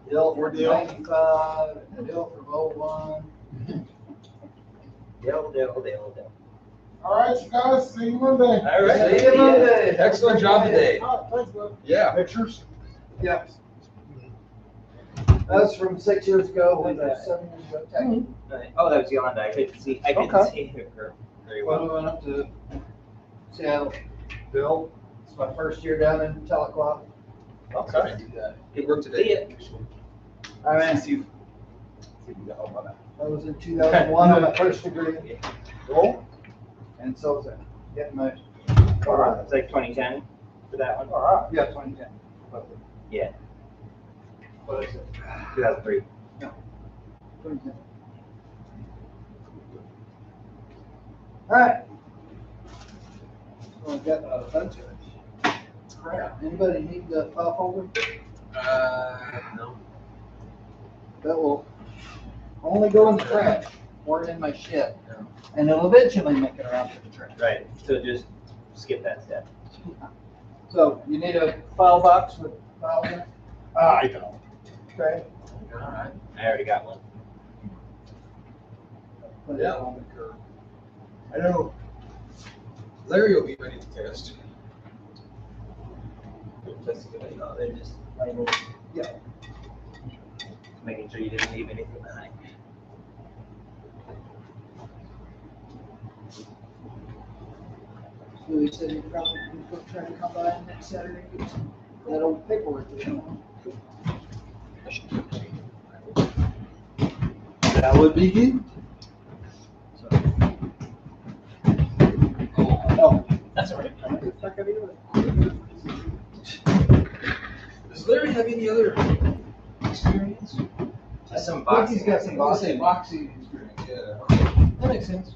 Bill for 95, and Bill for 01. Dill. All right, you guys, see you Monday. All right. See you Monday. Excellent job today. All right, thanks, bud. Yeah. Pictures? Yeah. That's from 6 years ago, when 7 years ago. Jackie. Oh, that was Yolanda. I couldn't see her very When well. we went up to Seattle, Bill, it's my first year down in Tahlequah. Okay. Good work See today. ya. All right, That was in 2001 on my first degree. Cool. And so was that. Getting my. It's like 2010 for that one. All right. Yeah, 2010. Yeah, What is it? 2003. 2010. All right. So I've got a bunch of crap. Anybody need the file folder? No. That will only go in the trash or in my shed. And it'll eventually make it around to the trash. Right, so just skip that step. So you need a file box with files in it? I don't. Okay. Alright. I already got one. Put it on the curb. I know Larry will be ready to test. Just, they're just Yeah. making sure you didn't leave anything behind. So he said he'd probably try to come by next Saturday and get that old paperwork. That would be good. So. Oh, That's alright. Does Larry have any other experience? Just some I think he's boxing. got some I'll say boxing. boxing experience, yeah. That makes sense.